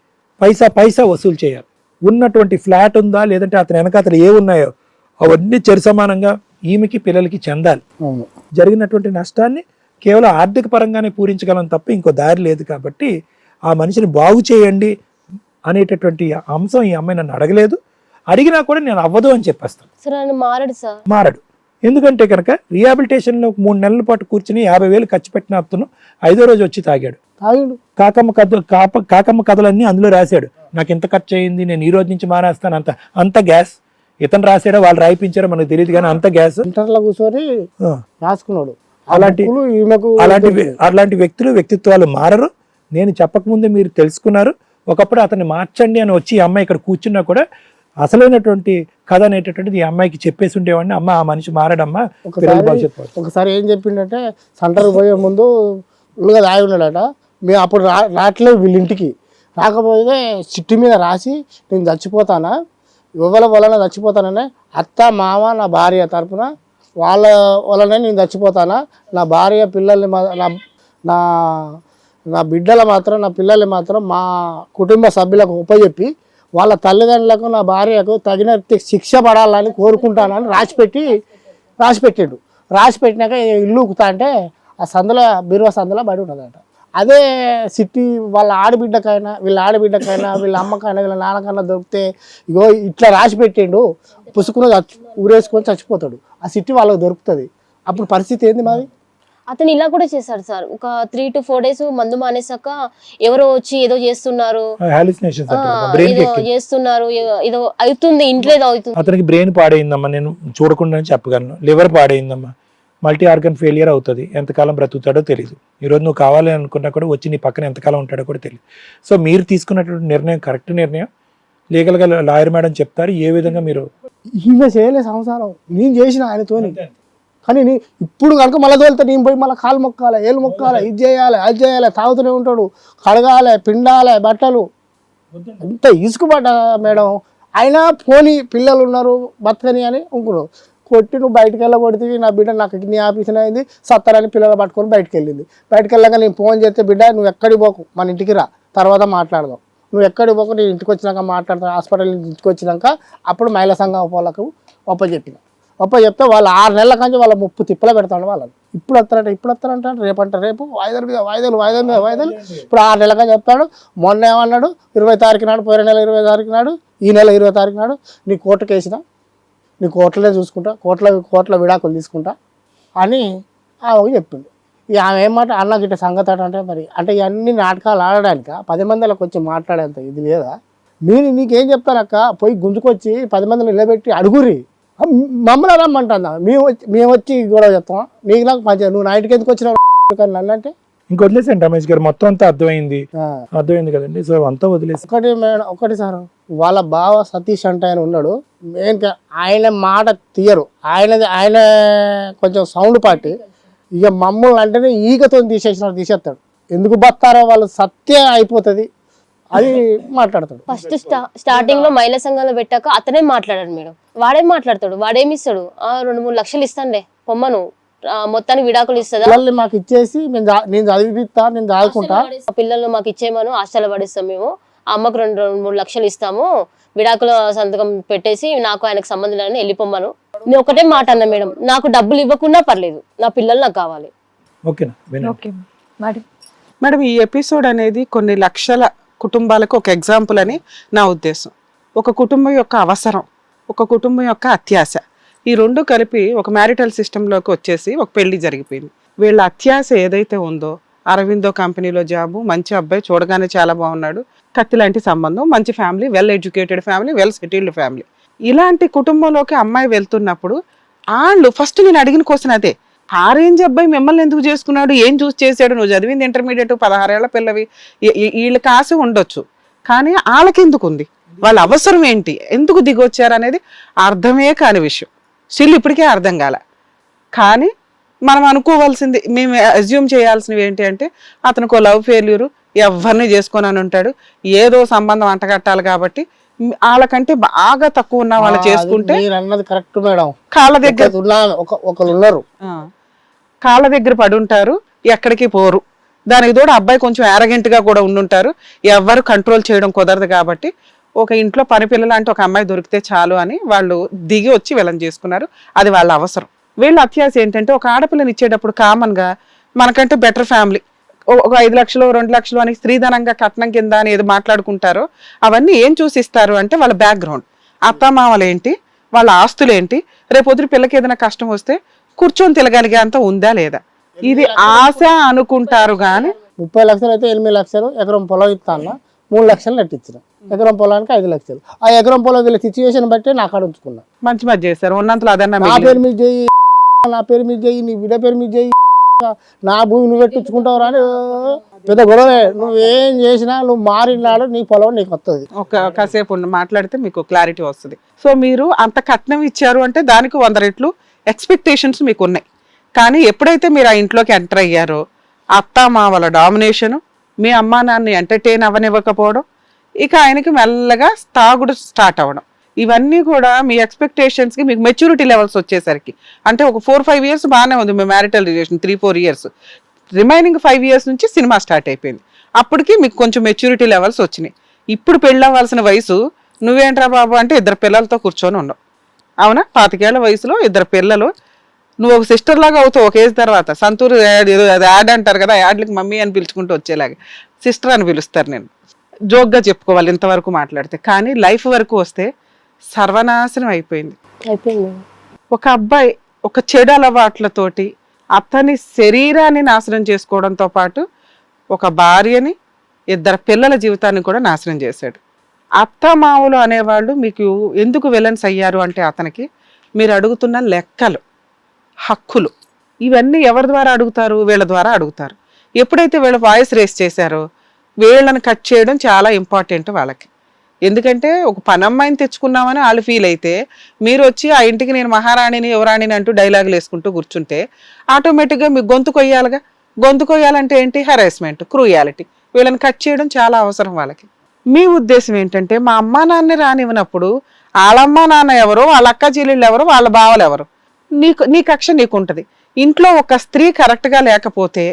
పైసా వసూలు చేయాలి. ఉన్నటువంటి ఫ్లాట్ ఉందా, లేదంటే అతని వెనకాతలు ఏ ఉన్నాయో అవన్నీ చెరు సమానంగా ఈమెకి పిల్లలకి చెందాలి. జరిగినటువంటి నష్టాన్ని కేవలం ఆర్థిక పరంగానే పూరించగలం తప్ప ఇంకో దారి లేదు. కాబట్టి ఆ మనిషిని బాగు చేయండి అనేటటువంటి అంశం ఈ అమ్మాయి నన్ను అడగలేదు, అడిగినా కూడా నేను అవ్వదు అని చెప్పేస్తాను. మారడు. ఎందుకంటే కనుక రీహాబిలిటేషన్లో 3 నెలల పాటు కూర్చుని 50,000 ఖర్చు పెట్టిన అతను 5వ రోజు వచ్చి తాగాడు. కాకమ్మ కథలన్నీ అందులో రాశాడు, నాకు ఎంత ఖర్చు అయింది, నేను ఈ రోజు నుంచి మానేస్తాను, అంత గ్యాస్. ఇతను రాశాడో వాళ్ళు రాయిపించారో మనకు తెలియదు, కానీ అంత గ్యాస్ కూర్చొని రాసుకున్నాడు. అలాంటి వ్యక్తిత్వాలు మారరు. నేను చెప్పకముందే మీరు తెలుసుకున్నారు. ఒకప్పుడు అతన్ని మార్చండి అని వచ్చి ఈ అమ్మాయి ఇక్కడ కూర్చున్నా కూడా అసలైనటువంటి కథ అనేటటువంటిది ఈ అమ్మాయికి చెప్పేసి ఉండేవాడిని, అమ్మ ఆ మనిషి మారడమ్మా. ఒకసారి ఏం చెప్పిండంటే, సెంటర్కి పోయే ముందు ఉల్లుగా దాగి ఉన్నాడట. మేము అప్పుడు రావట్లేదు వీళ్ళింటికి, రాకపోతే చిట్టి మీద రాసి నేను చచ్చిపోతానా, ఎవరి వలన చచ్చిపోతానని, అత్త మామ నా భార్య తరపున వాళ్ళ వలనే నేను చచ్చిపోతానా, నా భార్య పిల్లల్ని నా బిడ్డలు మాత్రం, నా పిల్లల్ని మాత్రం మా కుటుంబ సభ్యులకు ఉపజెప్పి వాళ్ళ తల్లిదండ్రులకు నా భార్యకు తగిన శిక్ష పడాలని కోరుకుంటానని రాసిపెట్టాడు. రాసిపెట్టినాక ఇల్లు ఉక్కుతా అంటే ఆ సందులో బీరువా సందులో బడి ఉన్నదట. అదే సిట్టి వాళ్ళ ఆడబిడ్డకైనా వీళ్ళ అమ్మకైనా వీళ్ళ నాన్నకైనా దొరికితే, ఇగో ఇట్లా రాసి పెట్టిండు, పుసుకుని ఊరేసుకొని చచ్చిపోతాడు, ఆ సిట్టి వాళ్ళకి దొరుకుతుంది. అప్పుడు పరిస్థితి ఏంది మాది? అతను ఇలా కూడా చేశాడు సార్. ఒక 3 to 4 days మందు మానేసాక ఎవరో వచ్చి ఏదో చేస్తున్నారు, హాలుసినేషన్స్ ఏదో చేస్తున్నారు, ఏదో అవుతుంది ఇంట్లో, ఏదో అవుతుంది. అతనికి బ్రెయిన్ పాడైందమ్మా, నేను చూడకుండా చెప్పగలను. లివర్ పాడైందమ్మా, మల్టీ ఆర్గన్ ఫెయిలియర్ అవుతుంది. ఎంతకాలం బ్రతుకుతాడో తెలియదు. ఈరోజు నువ్వు కావాలి అనుకున్నా కూడా వచ్చి నీ పక్కన ఎంతకాలం ఉంటాడో కూడా తెలియదు. సో మీరు తీసుకున్నటువంటి నిర్ణయం కరెక్ట్ నిర్ణయం. లీగల్గా లాయర్ మేడం చెప్తారు ఏ విధంగా మీరు. ఈమె చేయలే సంసారం, నేను చేసిన ఆయనతోని. కానీ ఇప్పుడు కనుక మళ్ళీ తోలితే నేను పోయి మళ్ళీ కాలు మొక్కాలి, ఏళ్ళు మొక్కాలి, ఇది చేయాలి, అది చేయాలి, తాగుతూనే ఉంటాడు, కడగాలి, పిండాలి బట్టలు. ఇంత ఇసుకుపడ్డ మేడం. అయినా పోనీ పిల్లలు ఉన్నారు బతకని అని అనుకున్నావు. కొట్టి నువ్వు బయటకు వెళ్ళగొడితే నా బిడ్డ నాకు కిడ్నీ ఆపరేషన్ అయింది సత్తారని పిల్లలు పట్టుకొని బయటకు వెళ్ళింది. బయటకు వెళ్ళాక నేను ఫోన్ చేస్తే, బిడ్డ నువ్వు ఎక్కడికి పోకు, మన ఇంటికి రా, తర్వాత మాట్లాడదాం, నువ్వు ఎక్కడికి పోకు, నేను ఇంటికి వచ్చినాక మాట్లాడతాను, హాస్పిటల్ నుంచి ఇంటికి వచ్చినాక అప్పుడు మహిళా సంఘం వాళ్ళకు చెప్తే వాళ్ళు 6 నెలల కంచి వాళ్ళ 30 తిప్పలు పెడతాడు వాళ్ళని. ఇప్పుడు వస్తారంట రేపు అంటారు, రేపు వాయిదాల మీద వాయిదాలు. ఇప్పుడు 6 నెలలుగా చెప్తాడు. మొన్న ఏమన్నాడు, 20 తారీఖు నాడు, పోయిన నెల 20 తారీఖు నాడు, ఈ నెల 20 తారీఖు నాడు నీ కోర్టుకు వేసిన, నీ కోర్టులే చూసుకుంటా, కోర్టుల విడాకులు తీసుకుంటా అని ఆమెకు చెప్పిండు. ఇక ఆమె ఏమాట అన్న గిట్ట సంగతి అంటే మరి అంటే ఇవన్నీ నాటకాలు ఆడడానిక 10 మందిలకు వచ్చి మాట్లాడేంత ఇది లేదా? నీకేం చెప్తానక్క, పోయి గుంజుకొచ్చి 10 మందిని నిలబెట్టి అడుగురి, మమ్మల్ని రమ్మంటుందా, మేము వచ్చి గొడవ చెప్తాం, నీకు నాకు మంచిగా, నువ్వు నా ఇంటికి ఎందుకు వచ్చినావు కానీ నన్ను అంటే. ఇంక వదిలేసండి రమేష్ గారు, మొత్తం అంతా అర్థమైంది కదండి. సో అంతా వదిలేసి ఒకటి సార్, వాళ్ళ బావ సతీష్ అంటే ఆయన ఉన్నాడు, మెయిన్ ఆయన మాట తీయరు, ఆయన కొంచెం సౌండ్ పార్టీ. ఇక మమ్మల్ని అంటేనే ఈగతో తీసేస్తాడు. ఎందుకు బతారో వాళ్ళు సత్యం అయిపోతుంది అది మాట్లాడతాడు. ఫస్ట్ స్టార్టింగ్ లో మహిళా సంఘంలో పెట్టాక అతనే మాట్లాడాడు మేడం. వాడేం మాట్లాడతాడు, వాడేమి ఇస్తాడు, 2-3 లక్షలు ఇస్తానులే పొమ్మను, మొత్తానికి విడాకులు ఇస్తుందా, పిల్లల్ని మాకు ఇచ్చేసి నేను చదివిస్తా, నేను చదువుకుంటా, పిల్లలు మాకు ఇచ్చేయమను, హాస్టల్ పడిస్తాం మేము, అమ్మకు 2-3 లక్షలు ఇస్తాము, విడాకుల సంతకం పెట్టేసి నాకు ఆయనకు సంబంధం లేదని వెళ్ళిపోమ్మను. నేను ఒకటే మాట అన్నా మేడం, నాకు డబ్బులు ఇవ్వకుండా పర్లేదు, నా పిల్లలు నాకు కావాలి. మేడం ఈ ఎపిసోడ్ అనేది కొన్ని లక్షల కుటుంబాలకు ఒక ఎగ్జాంపుల్ అని నా ఉద్దేశం. ఒక కుటుంబం యొక్క అవసరం, ఒక కుటుంబం యొక్క అత్యాశ, ఈ రెండు కలిపి ఒక మ్యారిటల్ సిస్టంలోకి వచ్చేసి ఒక పెళ్లి జరిగిపోయింది. వీళ్ళ అత్యాశ ఏదైతే ఉందో, అరవిందో కంపెనీలో జాబు, మంచి అబ్బాయి, చూడగానే చాలా బాగున్నాడు, కత్తి లాంటి సంబంధం, మంచి family, well educated family, well settled family, ఇలాంటి కుటుంబంలోకి అమ్మాయి వెళ్తున్నప్పుడు వాళ్ళు ఫస్ట్ నేను అడిగిన క్వశ్చన్ అదే, ఆ రేంజ్ అబ్బాయి మిమ్మల్ని ఎందుకు చేసుకున్నాడు, ఏం చూసి చేశాడు, నువ్వు చదివింది ఇంటర్మీడియట్, 16 ఏళ్ల పిల్లవి, వీళ్ళకి ఆశ ఉండొచ్చు కానీ వాళ్ళకి ఎందుకు ఉంది, వాళ్ళ అవసరం ఏంటి, ఎందుకు దిగొచ్చారు అనేది అర్థమే కాని విషయం. స్టిల్ ఇప్పటికే అర్థం కాల. కానీ మనం అనుకోవాల్సింది, మేము అజ్యూమ్ చేయాల్సినవి ఏంటి అంటే, అతనికి లవ్ ఫెయిల్యూరు, ఎవరిని చేసుకొని అని ఉంటాడు, ఏదో సంబంధం అంటగట్టాలి కాబట్టి వాళ్ళకంటే బాగా తక్కువ ఉన్న వాళ్ళు చేసుకుంటే, అన్నది కరెక్ట్ మేడం, కాళ్ళ దగ్గర ఒకరు ఉన్నారు, కాళ్ళ దగ్గర పడి ఉంటారు, ఎక్కడికి పోరు. దానికి తోడు అబ్బాయి కొంచెం యారగెంట్ గా కూడా ఉండుంటారు, ఎవరు కంట్రోల్ చేయడం కుదరదు కాబట్టి ఒక ఇంట్లో పని పిల్లలు అంటే ఒక అమ్మాయి దొరికితే చాలు అని వాళ్ళు దిగి వచ్చి వీళ్ళని చేసుకున్నారు. అది వాళ్ళ అవసరం. వీళ్ళ అత్యాశ ఏంటంటే, ఒక ఆడపిల్లని ఇచ్చేటప్పుడు కామన్ గా మనకంటే బెటర్ ఫ్యామిలీ, ఒక 5 లక్షలు 2 లక్షలు అని స్త్రీధనంగా కట్నం కింద అని ఏది మాట్లాడుకుంటారో అవన్నీ ఏం చూసి ఇస్తారు అంటే వాళ్ళ బ్యాక్గ్రౌండ్, అత్తమామలు ఏంటి, వాళ్ళ ఆస్తులు ఏంటి, రేపొద్దు పిల్లకి ఏదైనా కష్టం వస్తే కూర్చొని తిరగలిగే అంత ఉందా లేదా, ఇది ఆశ అనుకుంటారు. కానీ 30 లక్షలు అయితే 8 లక్షలు, ఎకరం పొలం ఇస్తాను 3 లక్షలు నెట్టించిన, ఎకరం పొలానికి 5 లక్షలు. ఆ ఎకరం పొలం వీళ్ళ సిచ్యువేషన్ బట్టి నాకు అక్కడ ఉంచుకున్నా. మంచి మధ్య చేస్తారు ఉన్నంతలో, అదన్నా నా పేరు మీద చెయ్యి, నా పేరు మీద చెయ్యి, నీ బిడ్డ పేరు మీద చెయ్యి, నా భూమి నువ్వు పెట్టించుకుంటావు అని పెద్ద గొడవే. నువ్వేం చేసినా నువ్వు మారినాడు నీ పొలం నీకు వస్తుంది. కాసేపు మాట్లాడితే మీకు క్లారిటీ వస్తుంది. సో మీరు అంత కట్నం ఇచ్చారు అంటే దానికి 100 రెట్లు ఎక్స్పెక్టేషన్స్ మీకు ఉన్నాయి. కానీ ఎప్పుడైతే మీరు ఆ ఇంట్లోకి ఎంటర్ అయ్యారో, అత్త మావల డామినేషను, మీ అమ్మా నాన్నని ఎంటర్టైన్ అవ్వనివ్వకపోవడం, ఇక ఆయనకి మెల్లగా తాగుడు స్టార్ట్ అవ్వడం, ఇవన్నీ కూడా మీ ఎక్స్పెక్టేషన్స్కి మీకు మెచ్యూరిటీ లెవెల్స్ వచ్చేసరికి, అంటే ఒక 4-5 ఇయర్స్ బాగానే ఉంది మీ marital relation, 3-4 years, remaining 5 years నుంచి సినిమా స్టార్ట్ అయిపోయింది. అప్పటికి మీకు కొంచెం మెచ్యూరిటీ లెవెల్స్ వచ్చినాయి. ఇప్పుడు పెళ్ళవ్వాల్సిన వయసు, నువ్వేంట్రా బాబు అంటే 2 పిల్లలతో కూర్చొని ఉండవు, అవునా? 25 ఏళ్ల వయసులో 2 పిల్లలు, నువ్వు ఒక సిస్టర్ లాగా అవుతావు ఒక ఏజ్ తర్వాత. సంతూర్ ఏదో అది యాడ్ అంటారు కదా, యాడ్లకి మమ్మీ అని పిలుచుకుంటూ వచ్చేలాగా సిస్టర్ అని పిలుస్తారు. నేను జోక్గా చెప్పుకోవాలి ఇంతవరకు మాట్లాడితే, కానీ లైఫ్ వరకు వస్తే సర్వనాశనం అయిపోయింది. ఒక అబ్బాయి ఒక చెడు అలవాట్లతోటి అతని శరీరాన్ని నాశనం చేసుకోవడంతో పాటు ఒక భార్యని, 2 పిల్లల జీవితాన్ని కూడా నాశనం చేశాడు. అత్తమామలు అనేవాళ్ళు మీకు ఎందుకు విలన్స్ అయ్యారు అంటే అతనికి మీరు అడుగుతున్న లెక్కలు, హక్కులు ఇవన్నీ ఎవరి ద్వారా అడుగుతారు? వీళ్ళ ద్వారా అడుగుతారు. ఎప్పుడైతే వీళ్ళ వాయిస్ రేస్ చేశారో వీళ్ళని కట్ చేయడం చాలా ఇంపార్టెంట్ వాళ్ళకి. ఎందుకంటే ఒక పనమ్మాయిని తెచ్చుకున్నామని వాళ్ళు ఫీల్ అయితే మీరు వచ్చి ఆ ఇంటికి నేను మహారాణిని యువరాణిని అంటూ డైలాగులు వేసుకుంటూ కూర్చుంటే ఆటోమేటిక్గా మీకు గొంతు కొయ్యాలిగా. గొంతు కొయ్యాలంటే ఏంటి? Harassment, cruelty. వీళ్ళని కట్ చేయడం చాలా అవసరం వాళ్ళకి. మీ ఉద్దేశం ఏంటంటే మా అమ్మా నాన్న రానివ్వనప్పుడు వాళ్ళమ్మా నాన్న ఎవరు, వాళ్ళ అక్క చెల్లెళ్ళు ఎవరు, వాళ్ళ బావలు ఎవరు? నీ కక్ష నీకుంటది. ఇంట్లో ఒక స్త్రీ కరెక్ట్గా లేకపోతే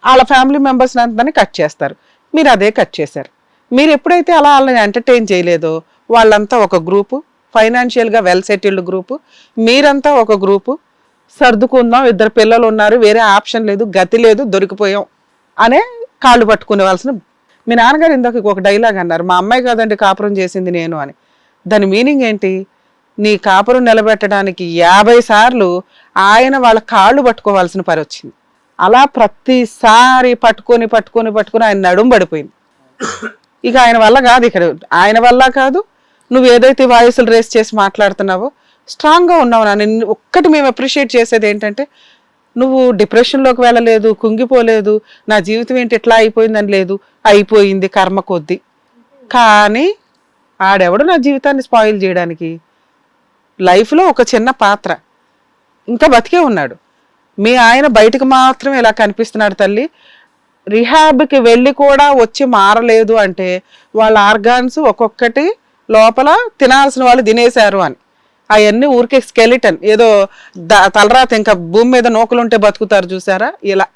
వాళ్ళ ఫ్యామిలీ మెంబర్స్ అంతా కట్ చేస్తారు. మీరు అదే కట్ చేశారు. మీరు ఎప్పుడైతే అలా వాళ్ళని ఎంటర్టైన్ చేయలేదో వాళ్ళంతా ఒక గ్రూపు, ఫైనాన్షియల్గా వెల్ సెటిల్డ్ గ్రూపు, మీరంతా ఒక గ్రూపు. సర్దుకుందాం, 2 పిల్లలు ఉన్నారు, వేరే ఆప్షన్ లేదు, గతి లేదు, దొరికిపోయాం అనే కాళ్ళు పట్టుకునేవాల్సిన. మీ నాన్నగారు ఇందాక ఒక డైలాగ్ అన్నారు, మా అమ్మాయి కాదండి కాపురం చేసింది నేను అని. దాని మీనింగ్ ఏంటి? నీ కాపురం నిలబెట్టడానికి 50 సార్లు ఆయన వాళ్ళ కాళ్ళు పట్టుకోవాల్సిన పని వచ్చింది. అలా ప్రతిసారి పట్టుకొని ఆయన నడుం పడిపోయింది. ఇక ఆయన వల్ల కాదు, ఇక్కడ ఆయన వల్ల కాదు. నువ్వు ఏదైతే వాయిస్లు రేస్ చేసి మాట్లాడుతున్నావో స్ట్రాంగ్గా ఉన్నావు. నేను ఒక్కటి మేము అప్రిషియేట్ చేసేది ఏంటంటే నువ్వు డిప్రెషన్లోకి వెళ్ళలేదు, కుంగిపోలేదు, నా జీవితం ఏంటి ఎట్లా అయిపోయిందని లేదు. అయిపోయింది కర్మ కొద్దీ. కానీ ఆడెవడు నా జీవితాన్ని స్పాయిల్ చేయడానికి? లైఫ్లో ఒక చిన్న పాత్ర, ఇంకా బతికే ఉన్నాడు. మీ ఆయన బయటకు మాత్రం ఇలా కనిపిస్తున్నాడు తల్లి. రిహాబ్కి వెళ్ళి కూడా వచ్చి మారలేదు అంటే వాళ్ళ ఆర్గాన్స్ ఒక్కొక్కటి లోపల తినాల్సిన వాళ్ళు తినేశారు అని. అవన్నీ ఊరికే స్కెలిటన్, ఏదో తలరాత, ఇంకా భూమి మీద నూకలుంటే బతుకుతారు చూసారా ఇలా.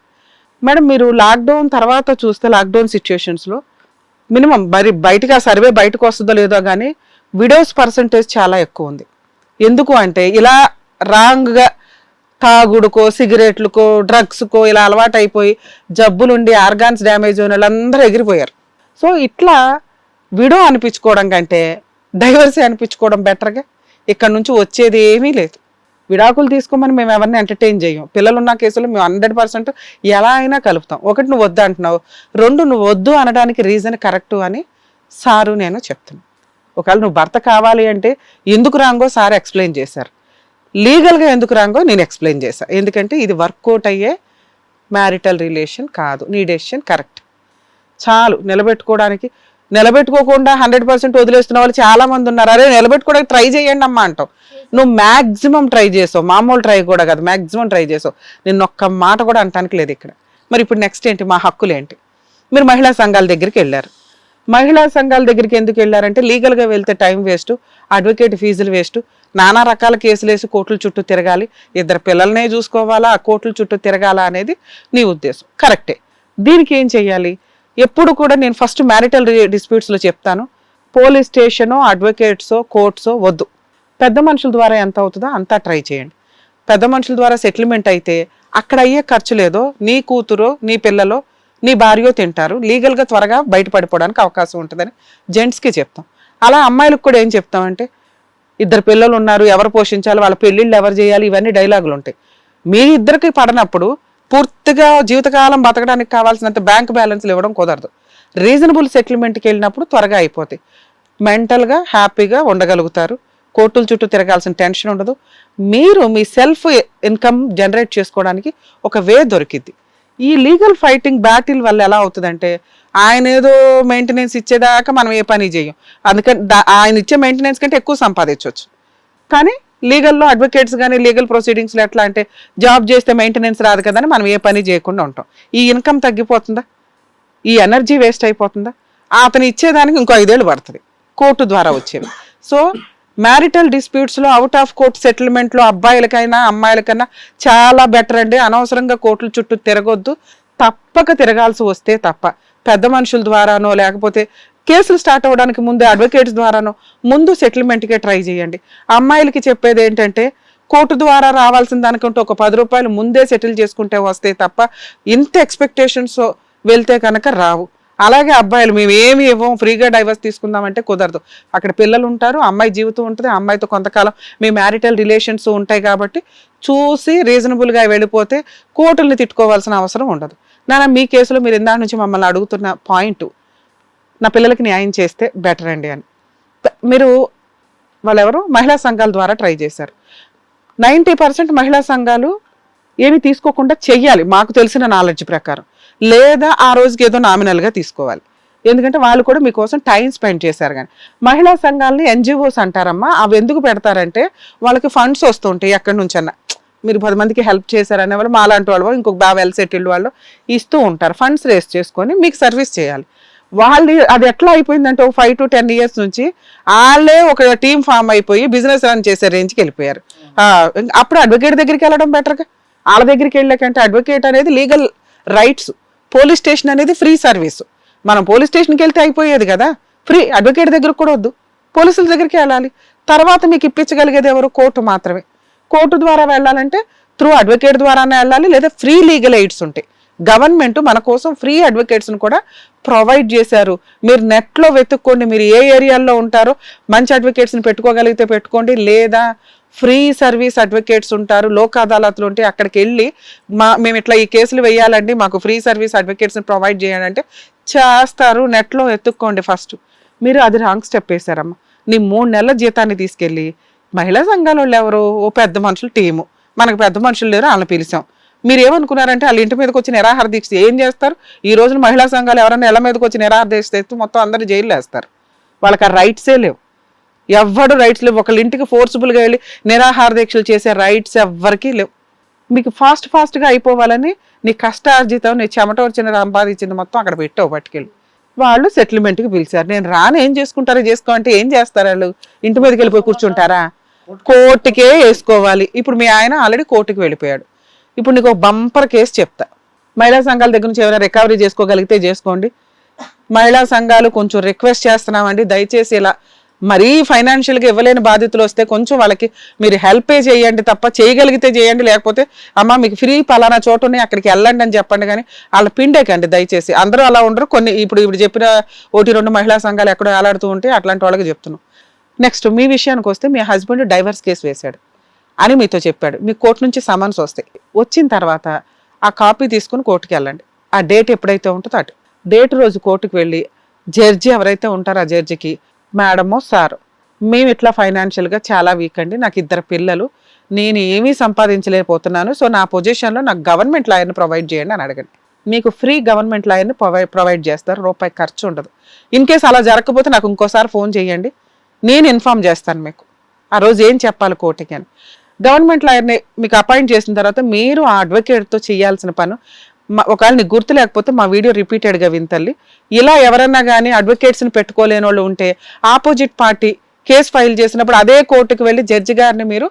మేడం మీరు లాక్డౌన్ తర్వాత చూస్తే లాక్డౌన్ సిచ్యుయేషన్స్లో మినిమం మరి బయటకు ఆ సర్వే బయటకు వస్తుందో లేదో కానీ విడోస్ పర్సంటేజ్ చాలా ఎక్కువ ఉంది. ఎందుకు అంటే ఇలా రాంగ్గా తాగుడుకో, సిగరెట్లకో, డ్రగ్స్కో ఇలా అలవాటు అయిపోయి జబ్బులుండి ఆర్గాన్స్ డ్యామేజ్ అయిన వాళ్ళందరూ ఎగిరిపోయారు. సో ఇట్లా విడో అనిపించుకోవడం కంటే డైవర్సీ అనిపించుకోవడం బెటర్గా. ఇక్కడ నుంచి వచ్చేది ఏమీ లేదు. విడాకులు తీసుకోమని మేము ఎవరిని ఎంటర్టైన్ చేయం. పిల్లలు ఉన్న కేసులో మేము 100% ఎలా అయినా కలుపుతాం. ఒకటి నువ్వు వద్దు అంటున్నావు, 2 నువ్వు వద్దు అనడానికి రీజన్ కరెక్టు అని సారు నేను చెప్తున్నాను. ఒకవేళ నువ్వు భర్త కావాలి అంటే ఎందుకు రాంగో సార్ ఎక్స్ప్లెయిన్ చేశారు, లీగల్గా ఎందుకు రాంగో నేను ఎక్స్ప్లెయిన్ చేశాను. ఎందుకంటే ఇది వర్కౌట్ అయ్యే మ్యారిటల్ రిలేషన్ కాదు. నీ డెసిషన్ కరెక్ట్ చాలు. నిలబెట్టుకోకుండా 100% వదిలేస్తున్న వాళ్ళు చాలా మంది ఉన్నారు. అరే నిలబెట్టుకోవడానికి ట్రై చేయండి అమ్మా అంటావు. నువ్వు మ్యాక్సిమం ట్రై చేసావు, మామూలు ట్రై కూడా కాదు, మ్యాక్సిమం ట్రై చేసావు. నిన్న ఒక్క మాట కూడా అంటానికి లేదు ఇక్కడ. మరి ఇప్పుడు నెక్స్ట్ ఏంటి? మా హక్కులు ఏంటి? మీరు మహిళా సంఘాల దగ్గరికి వెళ్ళారు. మహిళా సంఘాల దగ్గరికి ఎందుకు వెళ్ళారంటే లీగల్గా వెళ్తే టైం వేస్ట్, అడ్వకేట్ ఫీజులు వేస్ట్, నానా రకాల కేసులు వేసి కోర్టుల చుట్టూ తిరగాలి, 2 పిల్లలనే చూసుకోవాలా, ఆ కోర్టుల చుట్టూ తిరగాలా అనేది నీ ఉద్దేశం. కరెక్టే. దీనికి ఏం చెయ్యాలి? ఎప్పుడు కూడా నేను ఫస్ట్ మ్యారిటల్ డిస్ప్యూట్స్లో చెప్తాను, పోలీస్ స్టేషనో, అడ్వకేట్సో, కోర్ట్సో వద్దు. పెద్ద మనుషుల ద్వారా ఎంత అవుతుందో అంతా ట్రై చేయండి. పెద్ద మనుషుల ద్వారా సెటిల్మెంట్ అయితే అక్కడ అయ్యే ఖర్చు లేదో నీ కూతురో, నీ పిల్లలో, నీ భార్యో తింటారు. లీగల్గా త్వరగా బయటపడిపోవడానికి అవకాశం ఉంటుందని జెంట్స్కి చెప్తాం. అలా అమ్మాయిలకు కూడా ఏం చెప్తామంటే 2 పిల్లలు ఉన్నారు, ఎవరు పోషించాలి, వాళ్ళ పెళ్ళిళ్ళు ఎవరు చేయాలి, ఇవన్నీ డైలాగులు ఉంటాయి. మీ ఇద్దరికి పడినప్పుడు పూర్తిగా జీవితకాలం బతకడానికి కావాల్సినంత బ్యాంక్ బ్యాలెన్స్లు ఇవ్వడం కుదరదు. రీజనబుల్ సెటిల్మెంట్కి వెళ్ళినప్పుడు త్వరగా అయిపోతాయి. మెంటల్గా హ్యాపీగా ఉండగలుగుతారు. కోర్టుల చుట్టూ తిరగాల్సిన టెన్షన్ ఉండదు. మీరు మీ సెల్ఫ్ ఇన్కమ్ జనరేట్ చేసుకోవడానికి ఒక వే దొరికిద్ది. ఈ లీగల్ ఫైటింగ్ బ్యాటిల్ వల్ల ఎలా అవుతుందంటే ఆయన ఏదో మెయింటెనెన్స్ ఇచ్చేదాకా మనం ఏ పని చేయం. అందుకని ఆయన ఇచ్చే మెయింటెనెన్స్ కంటే ఎక్కువ సంపాదించవచ్చు. కానీ లీగల్లో అడ్వకేట్స్ కానీ లీగల్ ప్రొసీడింగ్స్లో ఎట్లా అంటే జాబ్ చేస్తే మెయింటెనెన్స్ రాదు కదని మనం ఏ పని చేయకుండా ఉంటాం. ఈ ఇన్కమ్ తగ్గిపోతుందా? ఈ ఎనర్జీ వేస్ట్ అయిపోతుందా? అతను ఇచ్చేదానికి ఇంకో 5 ఏళ్ళు పడుతుంది కోర్టు ద్వారా వచ్చేవి. సో మ్యారిటల్ డిస్ప్యూట్స్లో అవుట్ ఆఫ్ కోర్ట్ సెటిల్మెంట్లో అబ్బాయిలకైనా అమ్మాయిలకైనా చాలా బెటర్ అండి. అనవసరంగా కోర్టుల చుట్టూ తిరగొద్దు. తప్పక తిరగాల్సి వస్తే తప్ప పెద్ద మనుషుల ద్వారానో లేకపోతే కేసులు స్టార్ట్ అవ్వడానికి ముందే అడ్వకేట్స్ ద్వారానో ముందు సెటిల్మెంట్కే ట్రై చేయండి. అమ్మాయిలకి చెప్పేది ఏంటంటే కోర్టు ద్వారా రావాల్సిన దానికంటే ఒక 10 రూపాయలు ముందే సెటిల్ చేసుకుంటే వస్తే తప్ప ఇంత ఎక్స్పెక్టేషన్స్ వెళ్తే కనుక రావు. అలాగే అబ్బాయిలు మేము ఏమి ఇవ్వం, ఫ్రీగా డైవర్స్ తీసుకుందామంటే కుదరదు. అక్కడ పిల్లలు ఉంటారు, అమ్మాయి జీవితం ఉంటుంది, అమ్మాయితో కొంతకాలం మీ మ్యారిటల్ రిలేషన్స్ ఉంటాయి కాబట్టి చూసి రీజనబుల్గా వెళ్ళిపోతే కోర్టుల్ని తిట్టుకోవాల్సిన అవసరం ఉండదు. నాన్న మీ కేసులో మీరు ఇందాక నుంచి మమ్మల్ని అడుగుతున్న పాయింట్, నా పిల్లలకి న్యాయం చేస్తే బెటర్ అండి అని. మీరు వాళ్ళెవరు మహిళా సంఘాల ద్వారా ట్రై చేశారు. 90% మహిళా సంఘాలు ఏమి తీసుకోకుండా చెయ్యాలి మాకు తెలిసిన నాలెడ్జ్ ప్రకారం, లేదా ఆ రోజుకి ఏదో నామినల్గా తీసుకోవాలి. ఎందుకంటే వాళ్ళు కూడా మీకోసం టైం స్పెండ్ చేశారు. కానీ మహిళా సంఘాలని ఎన్జిఓస్ అంటారమ్మా. అవి ఎందుకు పెడతారంటే వాళ్ళకి ఫండ్స్ వస్తుంటాయి ఎక్కడి నుంచన్నా. మీరు 10 మందికి హెల్ప్ చేశారనే వాళ్ళు, మాలాంటి వాళ్ళు, ఇంకొక బాగా వెల్ సెటిల్డ్ వాళ్ళు ఇస్తూ ఉంటారు. ఫండ్స్ రేస్ చేసుకొని మీకు సర్వీస్ చేయాలి. వాళ్ళు అది ఎట్లా అయిపోయిందంటే 5 to 10 years నుంచి వాళ్ళే ఒక టీం ఫామ్ అయిపోయి బిజినెస్ రన్ చేసే రేంజ్కి వెళ్ళిపోయారు. అప్పుడు అడ్వకేట్ దగ్గరికి వెళ్ళడం బెటర్గా. వాళ్ళ దగ్గరికి వెళ్ళాకంటే అడ్వకేట్ అనేది లీగల్ రైట్స్, పోలీస్ స్టేషన్ అనేది ఫ్రీ సర్వీస్. మనం పోలీస్ స్టేషన్కి వెళ్తే అయిపోయేది కదా, ఫ్రీ. అడ్వకేట్ దగ్గరకు కూడా వద్దు, పోలీసుల దగ్గరికి వెళ్ళాలి. తర్వాత మీకు ఇప్పించగలిగేది ఎవరు? కోర్టు మాత్రమే. కోర్టు ద్వారా వెళ్ళాలంటే త్రూ అడ్వకేట్ ద్వారానే వెళ్ళాలి, లేదా ఫ్రీ లీగల్ ఎయిడ్స్ ఉంటాయి. గవర్నమెంట్ మన కోసం ఫ్రీ అడ్వకేట్స్ని కూడా ప్రొవైడ్ చేశారు. మీరు నెట్లో వెతుక్కోండి, మీరు ఏ ఏరియాల్లో ఉంటారో మంచి అడ్వకేట్స్ని పెట్టుకోగలిగితే పెట్టుకోండి, లేదా ఫ్రీ సర్వీస్ అడ్వకేట్స్ ఉంటారు, లోక్ అదాలత్లు ఉంటాయి. అక్కడికి వెళ్ళి మేము ఇట్లా ఈ కేసులు వేయాలండి, మాకు ఫ్రీ సర్వీస్ అడ్వకేట్స్ని ప్రొవైడ్ చేయాలంటే చేస్తారు. నెట్లో ఎత్తుక్కోండి. ఫస్ట్ మీరు అది రాంగ్ స్టెప్ వేశారమ్మా. నీ 3 నెలల జీతాన్ని తీసుకెళ్ళి మహిళా సంఘాల వాళ్ళు ఎవరు? ఓ పెద్ద మనుషులు టీము, మనకు పెద్ద మనుషులు లేరు, వాళ్ళని పిలిచాం. మీరు ఏమనుకున్నారంటే వాళ్ళ ఇంటి మీదకి వచ్చి నిరాహార దీక్ష ఏం చేస్తారు? ఈ రోజున మహిళా సంఘాలు ఎవరైనా ఇళ్ళ మీదకి వచ్చి నిరాహార దీక్ష చేస్తే మొత్తం అందరూ జైల్లో వేస్తారు. వాళ్ళకి ఆ రైట్సే లేవు, ఎవ్వడు రైట్స్ లేవు. ఒకళ్ళ ఇంటికి ఫోర్స్ఫుల్గా వెళ్ళి నిరాహార దీక్షలు చేసే రైట్స్ ఎవ్వరికీ లేవు. మీకు ఫాస్ట్గా అయిపోవాలని నీ కష్టార్జితం, నీ చెమట వచ్చిన సంపాదించింది మొత్తం అక్కడ పెట్టావు పట్టుకెళ్ళి. వాళ్ళు సెటిల్మెంట్కి పిలిచారు. నేను రాను, ఏం చేసుకుంటారో చేసుకో అంటే ఏం చేస్తారు వాళ్ళు? ఇంటి మీదకి వెళ్ళిపోయి కూర్చుంటారా? కోర్టుకే వేసుకోవాలి. ఇప్పుడు మీ ఆయన ఆల్రెడీ కోర్టుకి వెళ్ళిపోయాడు. ఇప్పుడు నీకు ఒక బంపర్ కేసు చెప్తా. మహిళా సంఘాల దగ్గర నుంచి ఏమైనా రికవరీ చేసుకోగలిగితే చేసుకోండి. మహిళా సంఘాలు కొంచెం రిక్వెస్ట్ చేస్తున్నామండి, దయచేసి ఇలా మరీ ఫైనాన్షియల్గా ఇవ్వలేని బాధితులు వస్తే కొంచెం వాళ్ళకి మీరు హెల్పే చేయండి తప్ప, చేయగలిగితే చేయండి, లేకపోతే అమ్మ మీకు ఫ్రీ పలానా చోటు ఉన్నాయి అక్కడికి వెళ్ళండి అని చెప్పండి. కానీ వాళ్ళ పిండేకండి దయచేసి. అందరూ అలా ఉండరు. కొన్ని ఇప్పుడు చెప్పిన 1-2 మహిళా సంఘాలు ఎక్కడో వేలాడుతూ ఉంటే అట్లాంటి వాళ్ళకి చెప్తున్నాం. నెక్స్ట్ మీ విషయానికి వస్తే, మీ హస్బెండ్ డైవర్స్ కేసు వేశాడు అని మీతో చెప్పాడు. మీ కోర్టు నుంచి సమన్స్ వస్తాయి. వచ్చిన తర్వాత ఆ కాపీ తీసుకుని కోర్టుకి వెళ్ళండి. ఆ డేట్ ఎప్పుడైతే ఉంటుందో అటు డేట్ రోజు కోర్టుకు వెళ్ళి జడ్జి ఎవరైతే ఉంటారో ఆ జడ్జికి, మేడమో సారు, మేము ఇట్లా ఫైనాన్షియల్గా చాలా వీక్ అండి, నాకు 2 పిల్లలు, నేను ఏమీ సంపాదించలేకపోతున్నాను, సో నా పొజిషన్లో నాకు గవర్నమెంట్ లాయర్ని ప్రొవైడ్ చేయండి అని అడగండి. మీకు ఫ్రీ గవర్నమెంట్ లాయర్ని ప్రొవైడ్ చేస్తారు, రూపాయి ఖర్చు ఉండదు. ఇన్ కేసు అలా జరగకపోతే నాకు ఇంకోసారి ఫోన్ చేయండి, నేను ఇన్ఫామ్ చేస్తాను మీకు ఆ రోజు ఏం చెప్పాలి కోర్టుకి అని. గవర్నమెంట్ లాయర్ని మీకు అపాయింట్ చేసిన తర్వాత మీరు ఆ అడ్వకేట్తో చేయాల్సిన పని, ఒకవేళ నీకు గుర్తు లేకపోతే మా వీడియో రిపీటెడ్గా వింతల్లి, ఇలా ఎవరన్నా కానీ అడ్వకేట్స్ని పెట్టుకోలేని వాళ్ళు ఉంటే ఆపోజిట్ పార్టీ కేసు ఫైల్ చేసినప్పుడు అదే కోర్టుకు వెళ్ళి జడ్జి గారిని మీరు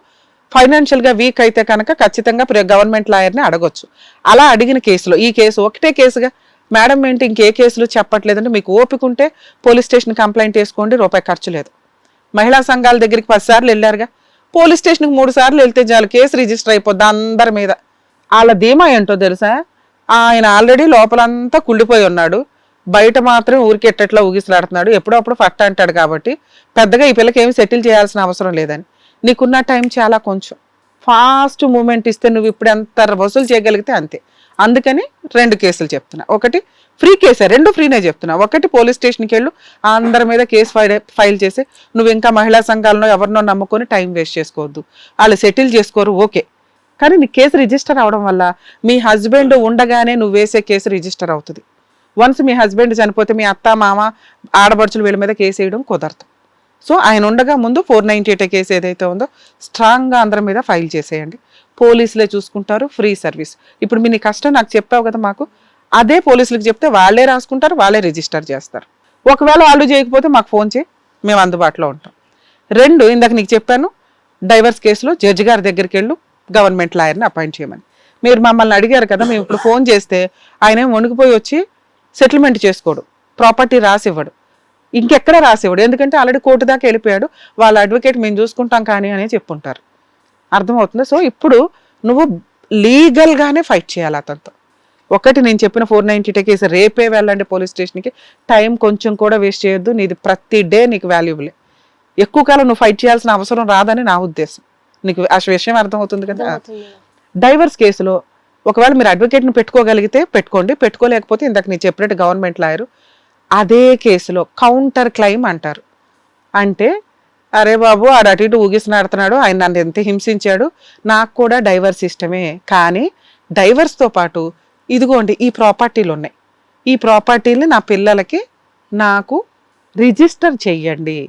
ఫైనాన్షియల్గా వీక్ అయితే కనుక ఖచ్చితంగా గవర్నమెంట్ లాయర్ని అడగొచ్చు. అలా అడిగిన కేసులో ఈ కేసు ఒకటే కేసుగా, మేడం ఏంటి ఇంకే కేసులు చెప్పట్లేదంటే మీకు ఓపిక ఉంటే పోలీస్ స్టేషన్ కంప్లైంట్ వేసుకోండి, రూపాయి ఖర్చు లేదు. మహిళా సంఘాల దగ్గరికి 10 సార్లు వెళ్ళారుగా, పోలీస్ స్టేషన్కి 3 సార్లు వెళ్తే చాలు, కేసు రిజిస్టర్ అయిపోద్ది అందరి మీద. వాళ్ళ ధీమా ఏంటో తెలుసా? ఆయన ఆల్రెడీ లోపలంతా కుళ్ళిపోయి ఉన్నాడు, బయట మాత్రం ఊరికి ఎట్టట్లా ఊగిసలాడుతున్నాడు, ఎప్పుడప్పుడు ఫట్ అంటాడు. కాబట్టి పెద్దగా ఈ పిల్లకి ఏమి సెటిల్ చేయాల్సిన అవసరం లేదని. నీకున్న టైం చాలా కొంచెం, ఫాస్ట్ మూమెంట్ ఇస్తే నువ్వు ఇప్పుడు ఎంత వసూలు చేయగలిగితే అంతే. అందుకని 2 కేసులు చెప్తున్నా. ఒకటి ఫ్రీ కేసే, 2 ఫ్రీనే చెప్తున్నా. ఒకటి పోలీస్ స్టేషన్కి వెళ్ళు, అందరి మీద కేసు ఫైల్ చేసి నువ్వు ఇంకా మహిళా సంఘాలను ఎవరినో నమ్ముకొని టైం వేస్ట్ చేసుకోవద్దు. వాళ్ళు సెటిల్ చేసుకోరు, ఓకే, కానీ నీ కేసు రిజిస్టర్ అవడం వల్ల మీ హస్బెండ్ ఉండగానే నువ్వు వేసే కేసు రిజిస్టర్ అవుతుంది. వన్స్ మీ హస్బెండ్ చనిపోతే మీ అత్త మామ ఆడబడుచులు వీళ్ళ మీద కేసు వేయడం కుదరదు. సో ఆయన ఉండగా ముందు 498 కేసు ఏదైతే ఉందో స్ట్రాంగ్గా అందరి మీద ఫైల్ చేసేయండి. పోలీసులే చూసుకుంటారు, ఫ్రీ సర్వీస్. ఇప్పుడు మీ నీ కష్టం నాకు చెప్పావు కదా, మాకు అదే పోలీసులకు చెప్తే వాళ్ళే రాసుకుంటారు, వాళ్ళే రిజిస్టర్ చేస్తారు. ఒకవేళ వాళ్ళు చేయకపోతే మాకు ఫోన్ చేయి, మేము అందుబాటులో ఉంటాం. 2 ఇందాక నీకు చెప్పాను, డైవర్స్ కేసులో జడ్జి గారి దగ్గరికి వెళ్ళు, గవర్నమెంట్ లాయర్ని అపాయింట్ చేయమని. మీరు మమ్మల్ని అడిగారు కదా, మేము ఇప్పుడు ఫోన్ చేస్తే ఆయన వణికిపోయి వచ్చి సెటిల్మెంట్ చేసుకోడు, ప్రాపర్టీ రాసివ్వడు, ఇంకెక్కడ రాసివ్వడు. ఎందుకంటే ఆల్రెడీ కోర్టు దాకా వెళ్ళిపోయాడు, వాళ్ళ అడ్వకేట్ మేము చూసుకుంటాం కానీ అని చెప్పుంటారు. అర్థమవుతుంది? సో ఇప్పుడు నువ్వు లీగల్గానే ఫైట్ చేయాలి అతనితో. ఒకటి నేను చెప్పిన 490 కేసు రేపే వెళ్ళండి పోలీస్ స్టేషన్కి. టైం కొంచెం కూడా వేస్ట్ చేయొద్దు. నీది ప్రతి డే నీకు వాల్యుబులే. ఎక్కువ కాలం నువ్వు ఫైట్ చేయాల్సిన అవసరం రాదని నా ఉద్దేశం. నీకు ఆ విషయం అర్థమవుతుంది కదా. డైవర్స్ కేసులో ఒకవేళ మీరు అడ్వకేట్ని పెట్టుకోగలిగితే పెట్టుకోండి, పెట్టుకోలేకపోతే ఇందాక నేను చెప్పినట్టు గవర్నమెంట్ లాయరు అదే కేసులో కౌంటర్ క్లెయిమ్ అంటారు. అంటే అరే బాబు ఆడు అటు ఇటు ఊగిసినాడుతున్నాడు, ఆయన నన్ను ఎంత హింసించాడు, నాకు కూడా డైవర్స్ ఇష్టమే, కానీ డైవర్స్తో పాటు ఇదిగోండి ఈ ప్రాపర్టీలు ఉన్నాయి, ఈ ప్రాపర్టీని నా పిల్లలకి నాకు రిజిస్టర్ చెయ్యండి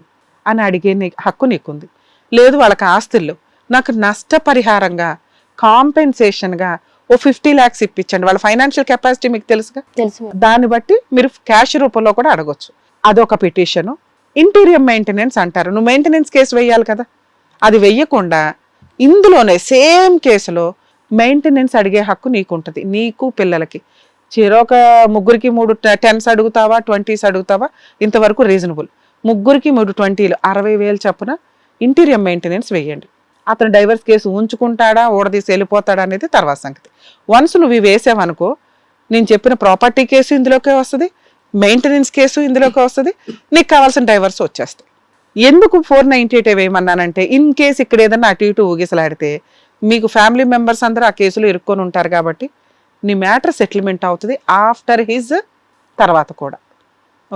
అని అడిగే హక్కు నీకుంది. లేదు వాళ్ళకి ఆస్తులు నాకు నష్టపరిహారంగా కాంపెన్సేషన్గా ఓ 50 lakhs ఇప్పించండి. వాళ్ళ ఫైనాన్షియల్ కెపాసిటీ మీకు తెలుసుగా, తెలుసు. దాన్ని బట్టి మీరు క్యాష్ రూపంలో కూడా అడగొచ్చు. అదొక పిటిషను. ఇంటీరియం మెయింటెనెన్స్ అంటారు. నువ్వు మెయింటెనెన్స్ కేసు వేయాలి కదా, అది వెయ్యకుండా ఇందులోనే సేమ్ కేసులో మెయింటెనెన్స్ అడిగే హక్కు నీకు ఉంటుంది. నీకు పిల్లలకి చిరొక ముగ్గురికి 3 10s అడుగుతావా 20s అడుగుతావా, ఇంతవరకు రీజనబుల్. ముగ్గురికి 3 20లు 60,000 చొప్పున ఇంటీరియం మెయింటెనెన్స్ వేయండి. అతను డైవర్స్ కేసు ఉంచుకుంటాడా ఓడదీసి వెళ్ళిపోతాడా అనేది తర్వాత సంగతి. వన్స్ నువ్వు ఇవి వేసావనుకో, నేను చెప్పిన ప్రాపర్టీ కేసు ఇందులోకే వస్తుంది, మెయింటెనెన్స్ కేసు ఇందులోకి వస్తుంది, నీకు కావాల్సిన డైవర్స్ వచ్చేస్తాయి. ఎందుకు 498 వేయమన్నానంటే ఇన్ కేసు ఇక్కడ ఏదన్నా అటు ఇటు ఊగిసలాడితే మీకు ఫ్యామిలీ మెంబర్స్ అందరూ ఆ కేసులో ఇరుక్కొని ఉంటారు కాబట్టి నీ మ్యాటర్ సెటిల్మెంట్ అవుతుంది ఆఫ్టర్ హిజ్ తర్వాత కూడా.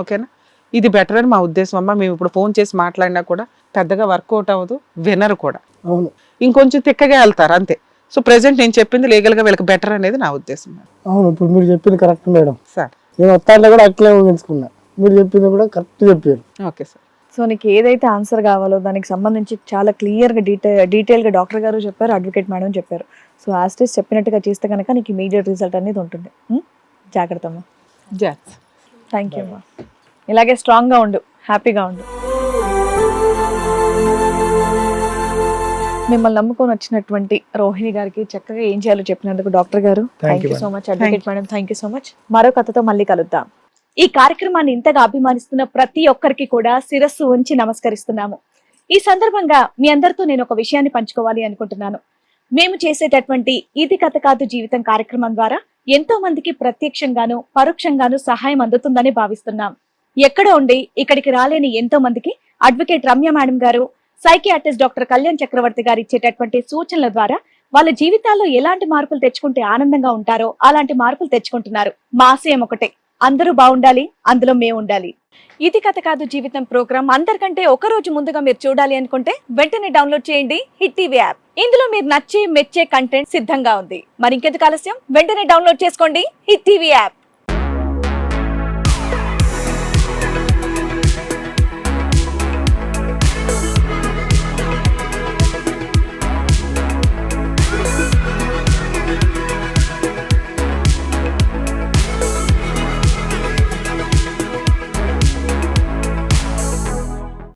ఓకేనా, ఇది బెటర్ అని మా ఉద్దేశం అమ్మ. మేము ఇప్పుడు ఫోన్ చేసి మాట్లాడినా కూడా పెద్దగా వర్కౌట్ అవ్వదు, వినరు కూడా, అవును ఇంకొంచెం తిక్కగా వెళ్తారు అంతే. సో ప్రెసెంట్ నేను చెప్పింది లీగల్గా వీళ్ళకి బెటర్ అనేది నా ఉద్దేశం. అవును, ఇప్పుడు మీరు చెప్పింది కరెక్ట్ మేడం. సార్ నేను వస్తాంటే కూడా అట్లే ఊహించుకున్నా, మీరు చెప్పింది కూడా కరెక్ట్ చెప్పారు. Okay sir. సో నీకు ఏదైతే ఆన్సర్ కావాలో దానికి సంబంధించి చాలా క్లియర్గా డీటెయిల్గా డాక్టర్ గారు చెప్పారు, అడ్వకేట్ మేడం చెప్పారు. సో యాస్టిస్ చెప్పినట్టుగా చేస్తే కనుక నీకు ఇమీడియట్ రిజల్ట్ అనేది ఉంటుంది. జాగ్రత్త అమ్మా. జాగ్రత్త. థ్యాంక్ యూ అమ్మా. ఇలాగే స్ట్రాంగ్గా ఉండు, హ్యాపీగా ఉండు. మిమ్మల్ని నమ్ముకొని వచ్చినటువంటి రోహిణి గారికి చక్కగా ఏం చేయాలో చెప్పినందుకు డాక్టర్ గారు thank you so much. Advocate madam thank you so much. మరో కథతో మళ్ళీ కలుద్దాం. ఈ కార్యక్రమాన్ని ఇంతగా అభిమానిస్తున్న ప్రతి ఒక్కరికి కూడా శిరస్సు ఉంచి నమస్కరిస్తున్నాము. ఈ సందర్భంగా మీ అందరితో నేను ఒక విషయాన్ని పంచుకోవాలి అనుకుంటున్నాను. మేము చేసేటటువంటి ఇది కథ కాదు జీవితం కార్యక్రమం ద్వారా ఎంతో మందికి ప్రత్యక్షంగాను పరోక్షంగాను సహాయం అందుతుందని భావిస్తున్నాం. ఎక్కడో ఉండి ఇక్కడికి రాలేని ఎంతో మందికి అడ్వకేట్ రమ్య మేడం గారు, సైకియాట్రిస్ట్ డాక్టర్ కళ్యాణ్ చక్రవర్తి గారు ఇచ్చేటటువంటి సూచనల ద్వారా వాళ్ళ జీవితాల్లో ఎలాంటి మార్పులు తెచ్చుకుంటే ఆనందంగా ఉంటారో అలాంటి మార్పులు తెచ్చుకుంటున్నారు. మా ఆశయం ఒకటే, అందరూ బాగుండాలి, అందులో మేము ఉండాలి. ఇది కథ కాదు జీవితం ప్రోగ్రామ్ అందరికంటే ఒక రోజు ముందుగా మీరు చూడాలి అనుకుంటే వెంటనే డౌన్లోడ్ చేయండి హిట్ టీవీ యాప్. ఇందులో మీరు నచ్చే మెచ్చే కంటెంట్ సిద్ధంగా ఉంది. మరి ఇంకెందుకు ఆలస్యం, వెంటనే డౌన్లోడ్ చేసుకోండి హిట్ టీవీ యాప్.